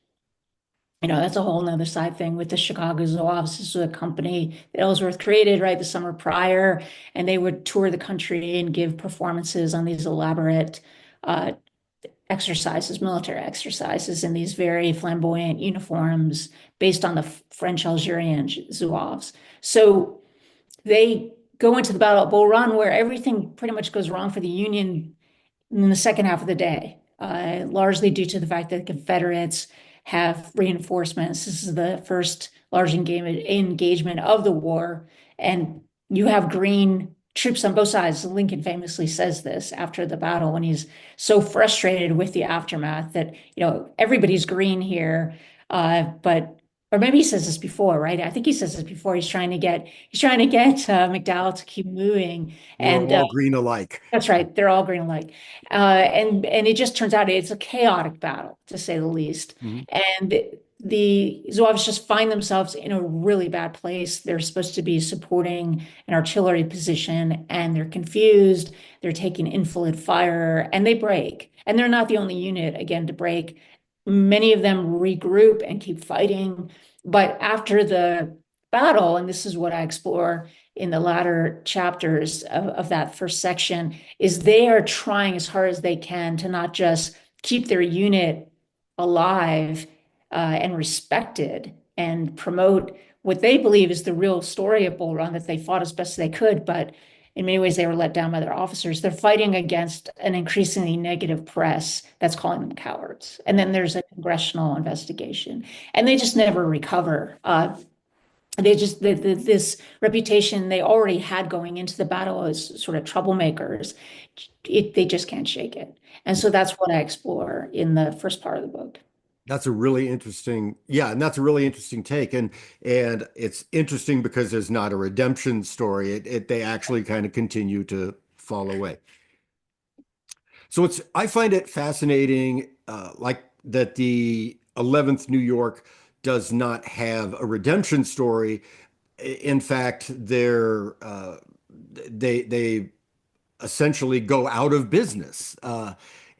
that's a whole nother side thing with the Chicago Zouaves. This was a company that Ellsworth created, right, the summer prior, and they would tour the country and give performances on these elaborate exercises, military exercises, in these very flamboyant uniforms based on the French Algerian Zouaves. So they go into the Battle at Bull Run, where everything pretty much goes wrong for the Union in the second half of the day, largely due to the fact that the Confederates have reinforcements. This is the first large engagement of the war, and you have green troops on both sides. Lincoln famously says this after the battle when he's so frustrated with the aftermath that, everybody's green here, but or maybe he says this before, right? I think he says this before. He's trying to get McDowell to keep moving, We're and all green alike. that's right. They're all green alike. And it just turns out it's a chaotic battle, to say the least. Mhm. And the Zouaves just find themselves in a really bad place. They're supposed to be supporting an artillery position, and they're confused. They're taking infilade fire, and they break. And they're not the only unit, again, to break. Many of them regroup and keep fighting. But after the battle, and this is what I explore in the latter chapters of that first section, is they are trying as hard as they can to not just keep their unit alive and respected and promote what they believe is the real story of Bull Run, that they fought as best as they could, but in many ways they were let down by their officers. They're fighting against an increasingly negative press that's calling them cowards. And then there's a congressional investigation, and they just never recover. This reputation they already had going into the battle as sort of troublemakers, they just can't shake it. And so that's what I explore in the first part of the book. That's a really interesting, yeah, and that's a really interesting take, and it's interesting because there's not a redemption story. They actually kind of continue to fall away. So I find it fascinating, like that the 11th New York does not have a redemption story. In fact, they essentially go out of business.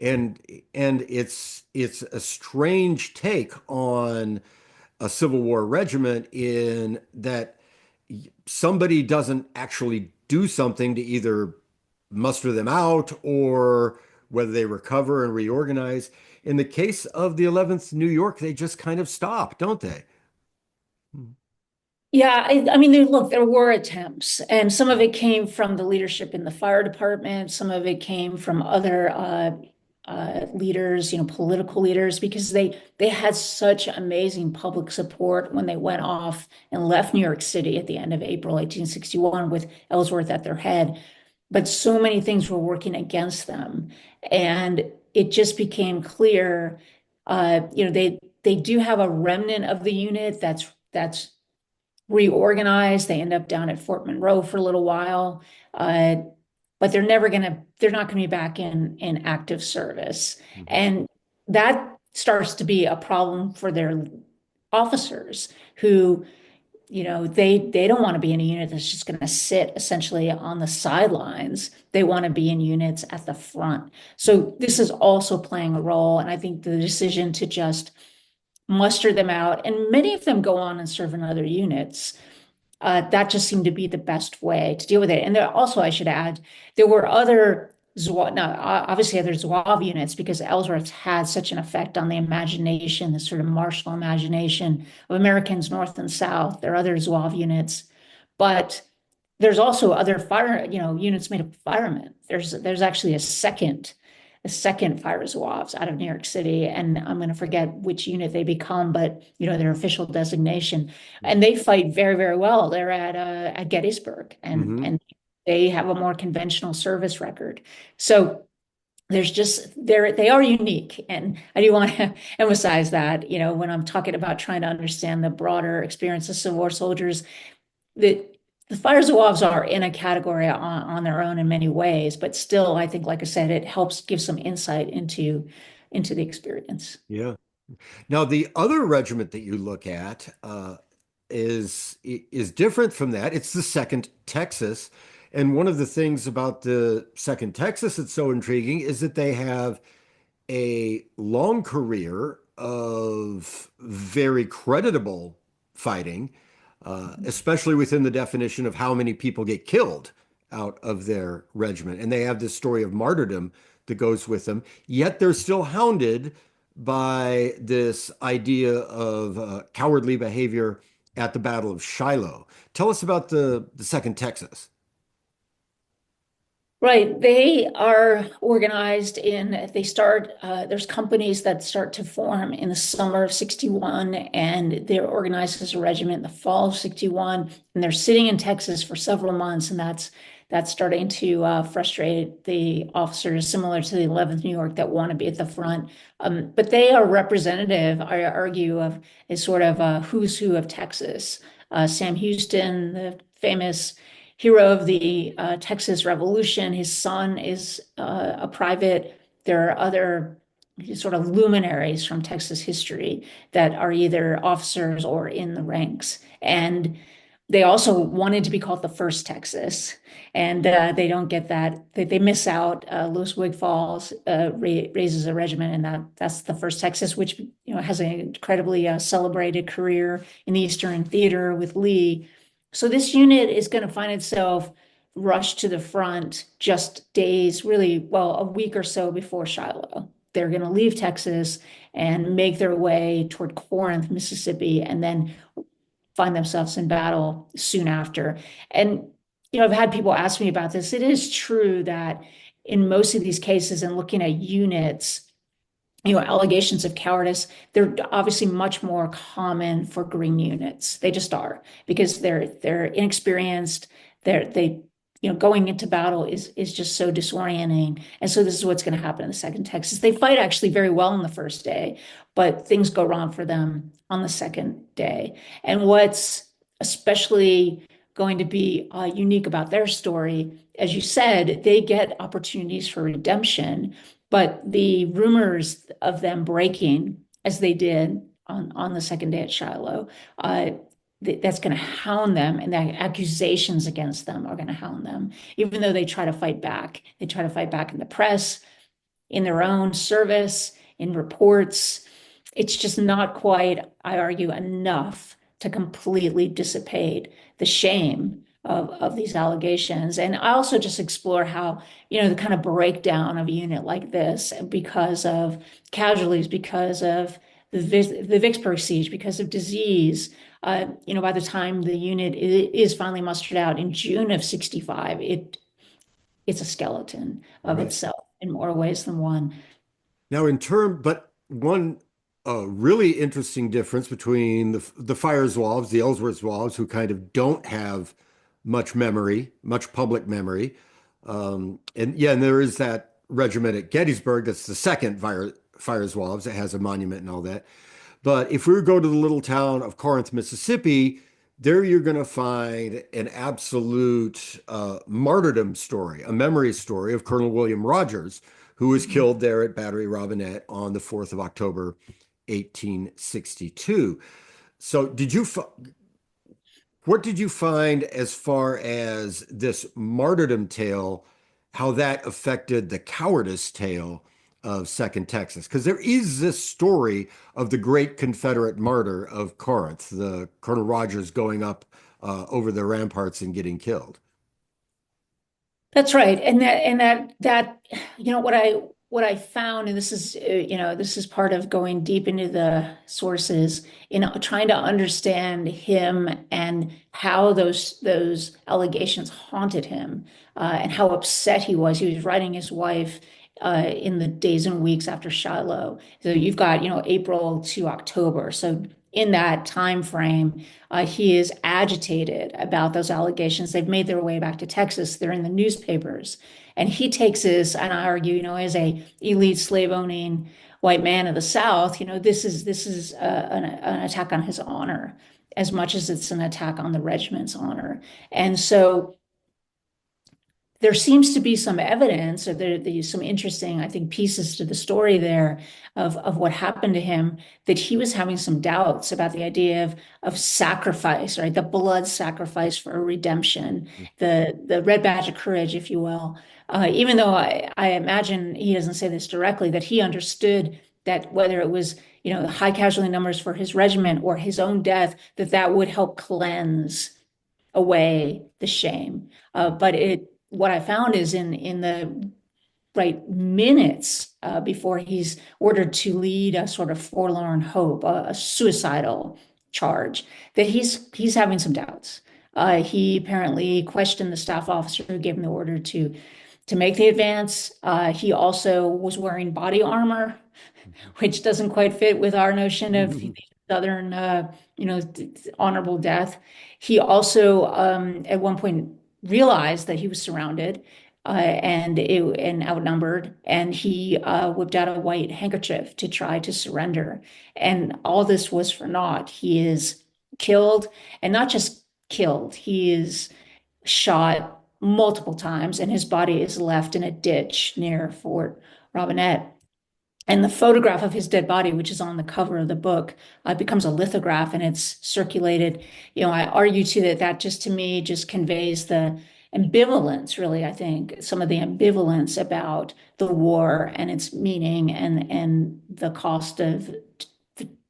And it's a strange take on a Civil War regiment, in that somebody doesn't actually do something to either muster them out or whether they recover and reorganize. In the case of the 11th New York, they just kind of stop, don't they? Yeah, I mean, there were attempts, and some of it came from the leadership in the fire department. Some of it came from other leaders, political leaders, because they had such amazing public support when they went off and left New York City at the end of April 1861 with Ellsworth at their head. But so many things were working against them, and it just became clear. They do have a remnant of the unit that's reorganized. They end up down at Fort Monroe for a little while, but they're not gonna be back in active service. Mhm. And that starts to be a problem for their officers who, they don't want to be in a unit that's just going to sit essentially on the sidelines. They want to be in units at the front. So this is also playing a role. And I think the decision to just muster them out, and many of them go on and serve in other units. That just seemed to be the best way to deal with it. And there also, I should add, there were other obviously other Zouave units, because Ellsworth had such an effect on the imagination, the sort of martial imagination of Americans North and South. There are other Zouave units, but there's also other units made of firemen. There's actually a second the second Fire Zouaves out of New York City, and I'm going to forget which unit they become, but their official designation, and they fight very, very well. They're at Gettysburg, and Hmm. and they have a more conventional service record. So there's just they are unique, and I do want to emphasize that when I'm talking about trying to understand the broader experience of Civil War soldiers, that the Fire Zouaves are in a category on their own in many ways, but still, I think, like I said, it helps give some insight into the experience. Yeah. Now, the other regiment that you look at is different from that. It's the Second Texas, and one of the things about the Second Texas that's so intriguing is that they have a long career of very creditable fighting, especially within the definition of how many people get killed out of their regiment. And they have this story of martyrdom that goes with them, yet they're still hounded by this idea of cowardly behavior at the Battle of Shiloh. Tell us about the Second Texas. Right. They are organized there's companies that start to form in the summer of 61, and they're organized as a regiment in the fall of 61, and they're sitting in Texas for several months, and that's starting to frustrate the officers similar to the 11th New York that want to be at the front. But they are representative, I argue, of a sort of a who's who of Texas. Sam Houston, the famous hero of the Texas Revolution. His son is a private. There are other sort of luminaries from Texas history that are either officers or in the ranks. And they also wanted to be called the First Texas, and they don't get that. They miss out. Louis Wigfalls raises a regiment, and that's the First Texas, which has an incredibly celebrated career in the Eastern Theater with Lee. So this unit is going to find itself rushed to the front just days, really, well, a week or so before Shiloh. They're going to leave Texas and make their way toward Corinth, Mississippi, and then find themselves in battle soon after. And I've had people ask me about this. It is true that in most of these cases, and looking at units, allegations of cowardice, they're obviously much more common for green units. They just are, because they're inexperienced. They going into battle is just so disorienting. And so this is what's going to happen in the Second Texas. They fight actually very well on the first day, but things go wrong for them on the second day. And what's especially going to be unique about their story, as you said, they get opportunities for redemption, but the rumors of them breaking, as they did on the second day at Shiloh, that's going to hound them, and the accusations against them are going to hound them, even though they try to fight back. They try to fight back in the press, in their own service, in reports. It's just not quite, I argue, enough to completely dissipate the shame of these allegations. And I also just explore how, the kind of breakdown of a unit like this because of casualties, because of the Vicksburg siege, because of disease. By the time the unit is finally mustered out in June of 65, it's a skeleton of Right. itself in more ways than one. Now, but one really interesting difference between the Fire Zouaves, the Ellsworth Zouaves, who kind of don't have much memory, much public memory, and there is that regiment at Gettysburg that's the second Fire Zouaves that has a monument and all that. But if we go to the little town of Corinth, Mississippi, there you're going to find an absolute martyrdom story, a memory story of Colonel William Rogers, who was killed there at Battery Robinette on the 4th of October, 1862. So what did you find as far as this martyrdom tale, how that affected the cowardice tale of Second Texas? Because there is this story of the great Confederate martyr of Corinth, the Colonel Rogers going up over the ramparts and getting killed. That's right. And that what I found, and this is part of going deep into the sources, trying to understand him and how those allegations haunted him, and how upset he was. He was writing his wife in the days and weeks after Shiloh. So you've got, April to October. So in that time frame, he is agitated about those allegations. They've made their way back to Texas. They're in the newspapers. And he takes this, and I argue, as a elite slave owning white man of the South, this is an attack on his honor as much as it's an attack on the regiment's honor. And so there seems to be some evidence, or there's some interesting, I think, pieces to the story there of what happened to him, that he was having some doubts about the idea of sacrifice, right? The blood sacrifice for a redemption, the red badge of courage, if you will. Even though I imagine he doesn't say this directly, that he understood that whether it was, the high casualty numbers for his regiment or his own death, that would help cleanse away the shame. But what I found is in the right minutes before he's ordered to lead a sort of forlorn hope, a suicidal charge, that he's having some doubts. He apparently questioned the staff officer who gave him the order to make the advance. He also was wearing body armor, which doesn't quite fit with our notion of Southern, honorable death. He also, at one point, realized that he was surrounded and outnumbered, and he whipped out a white handkerchief to try to surrender. And all this was for naught. He is killed, and not just killed, he is shot multiple times, and his body is left in a ditch near Fort Robinette. And the photograph of his dead body, which is on the cover of the book, becomes a lithograph, and it's circulated. I argue too that just to me just conveys the ambivalence, really, I think, some of the ambivalence about the war and its meaning and the cost of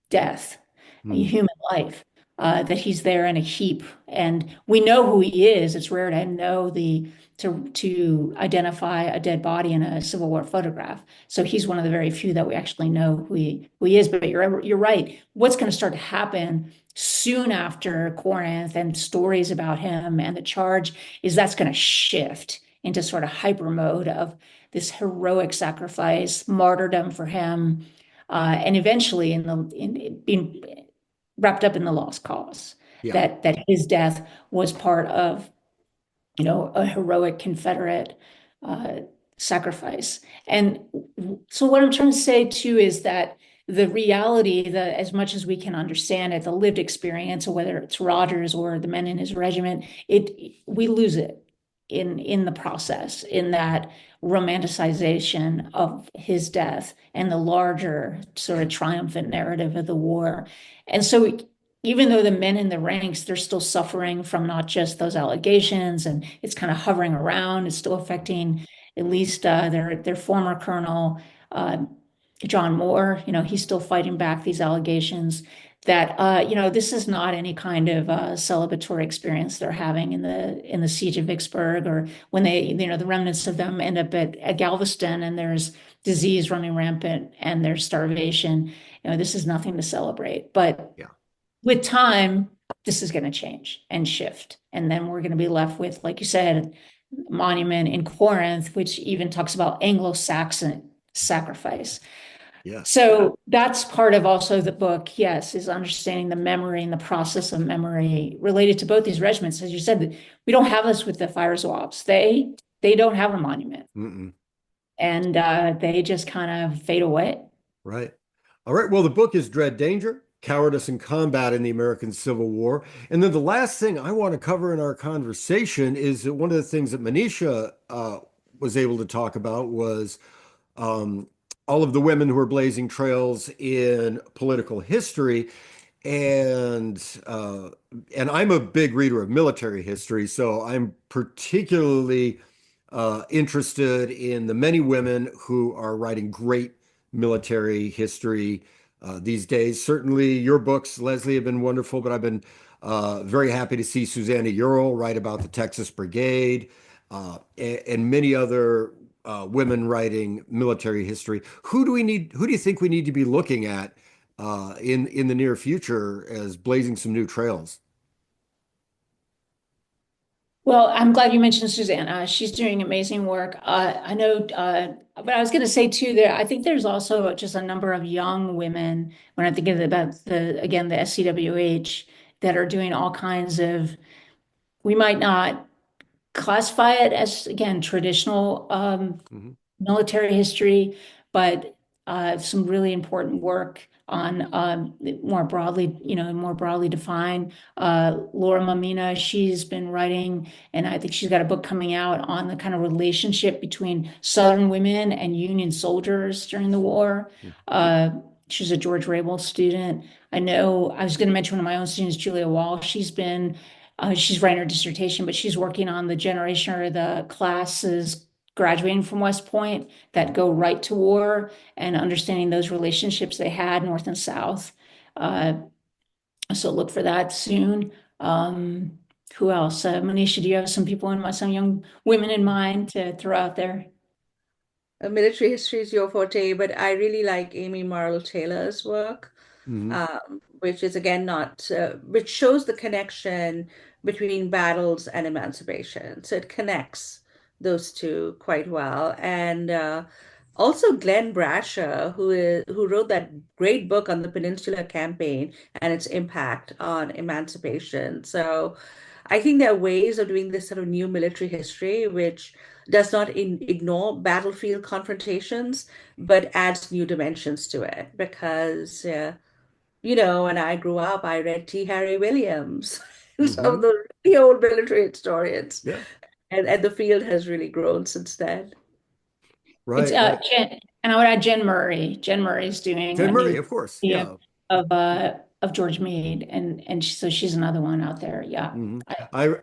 death, human life. That he's there in a heap, and we know who he is. It's rare to know to identify a dead body in a Civil War photograph. So he's one of the very few that we actually know who he is. But you're right. What's going to start to happen soon after Corinth and stories about him and the charge is that's going to shift into sort of hyper mode of this heroic sacrifice, martyrdom for him, and eventually in being wrapped up in the lost cause. Yeah. That his death was part of, a heroic Confederate sacrifice. And so what I'm trying to say too is that the reality, as much as we can understand it, the lived experience, or whether it's Rogers or the men in his regiment, we lose it in the process, in that romanticization of his death and the larger sort of triumphant narrative of the war. And so even though the men in the ranks, they're still suffering from not just those allegations, and it's kind of hovering around, it's still affecting at least their former colonel, John Moore. He's still fighting back these allegations that this is not any kind of celebratory experience they're having in the siege of Vicksburg, or when they, the remnants of them end up at Galveston, and there's disease running rampant and there's starvation. This is nothing to celebrate. But Yeah. with time, this is going to change and shift, and then we're going to be left with, like you said, a monument in Corinth, which even talks about Anglo-Saxon sacrifice. Yes. So that's part of also the book, yes, is understanding the memory and the process of memory related to both these regiments. As you said, we don't have this with the fire swabs. They don't have a monument. And they just kind of fade away. Right. All right. Well, the book is Dread Danger, Cowardice and Combat in the American Civil War. And then the last thing I want to cover in our conversation is that one of the things that Manisha was able to talk about was all of the women who are blazing trails in political history. And I'm a big reader of military history, so I'm particularly interested in the many women who are writing great military history these days. Certainly, your books, Lesley, have been wonderful, but I've been very happy to see Susanna Url write about the Texas Brigade and many other women writing military history. Who do you think we need to be looking at in the near future as blazing some new trails? Well, I'm glad you mentioned Susanna. She's doing amazing work. I know, but I was going to say too that I think there's also just a number of young women when I'm thinking about again, the SCWH that are doing all kinds of, we might not classify it as, again, traditional Mhm. military history, but some really important work on more broadly, more broadly defined. Laura Mamina, she's been writing, and I think she's got a book coming out on the kind of relationship between Southern women and Union soldiers during the war. Uh, she's a George Rabel student. I know I was going to mention one of my own students, Julia Wall. She's writing her dissertation, but she's working on the generation or the classes graduating from West Point that go right to war and understanding those relationships they had North and South. Uh, so look for that soon. Um, who else? Manisha, do you have some people some young women in mind to throw out there? Military history is your forte, but I really like Amy Marl Taylor's work, Mhm. which is again not, which shows the connection between battles and emancipation. So it connects those two quite well. And also Glenn Brasher, who wrote that great book on the Peninsula Campaign and its impact on emancipation. So I think there are ways of doing this sort of new military history, which does not ignore battlefield confrontations, but adds new dimensions to it. Because, when I grew up, I read T. Harry Williams, and some of Mhm. the old military historians, Yeah, and the field has really grown since then. It's right, right. Jen, and I would add Jen Murray. Jen Murray's doing Jane a Murray, new of course. study Yeah. of George Meade, and so she's another one out there. Yeah. Mhm.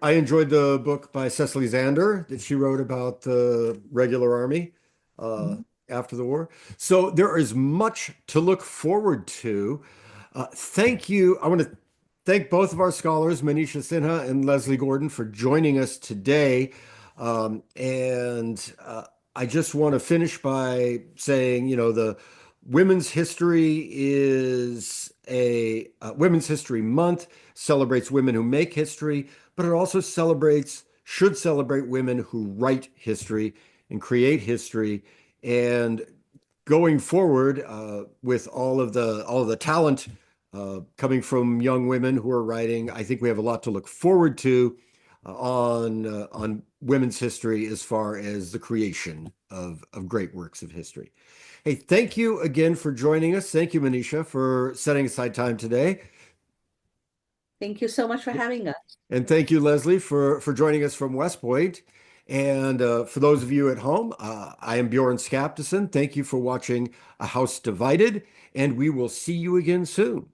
I enjoyed the book by Cecily Zander that she wrote about the regular army uh, after the war. So there is much to look forward to. Thank you. I want to thank both of our scholars, Manisha Sinha and Lesley Gordon, for joining us today. And I just want to finish by saying, the Women's History is a Women's History Month, celebrates women who make history, but it also should celebrate women who write history and create history. And going forward, with all of the talent coming from young women who are writing, I think we have a lot to look forward to on women's history as far as the creation of great works of history. Hey, thank you again for joining us. Thank you, Manisha, for setting aside time today. Thank you so much for having us. And thank you, Lesley, for joining us from West Point. And for those of you at home, I am Bjorn Skaptason. Thank you for watching A House Divided, and we will see you again soon.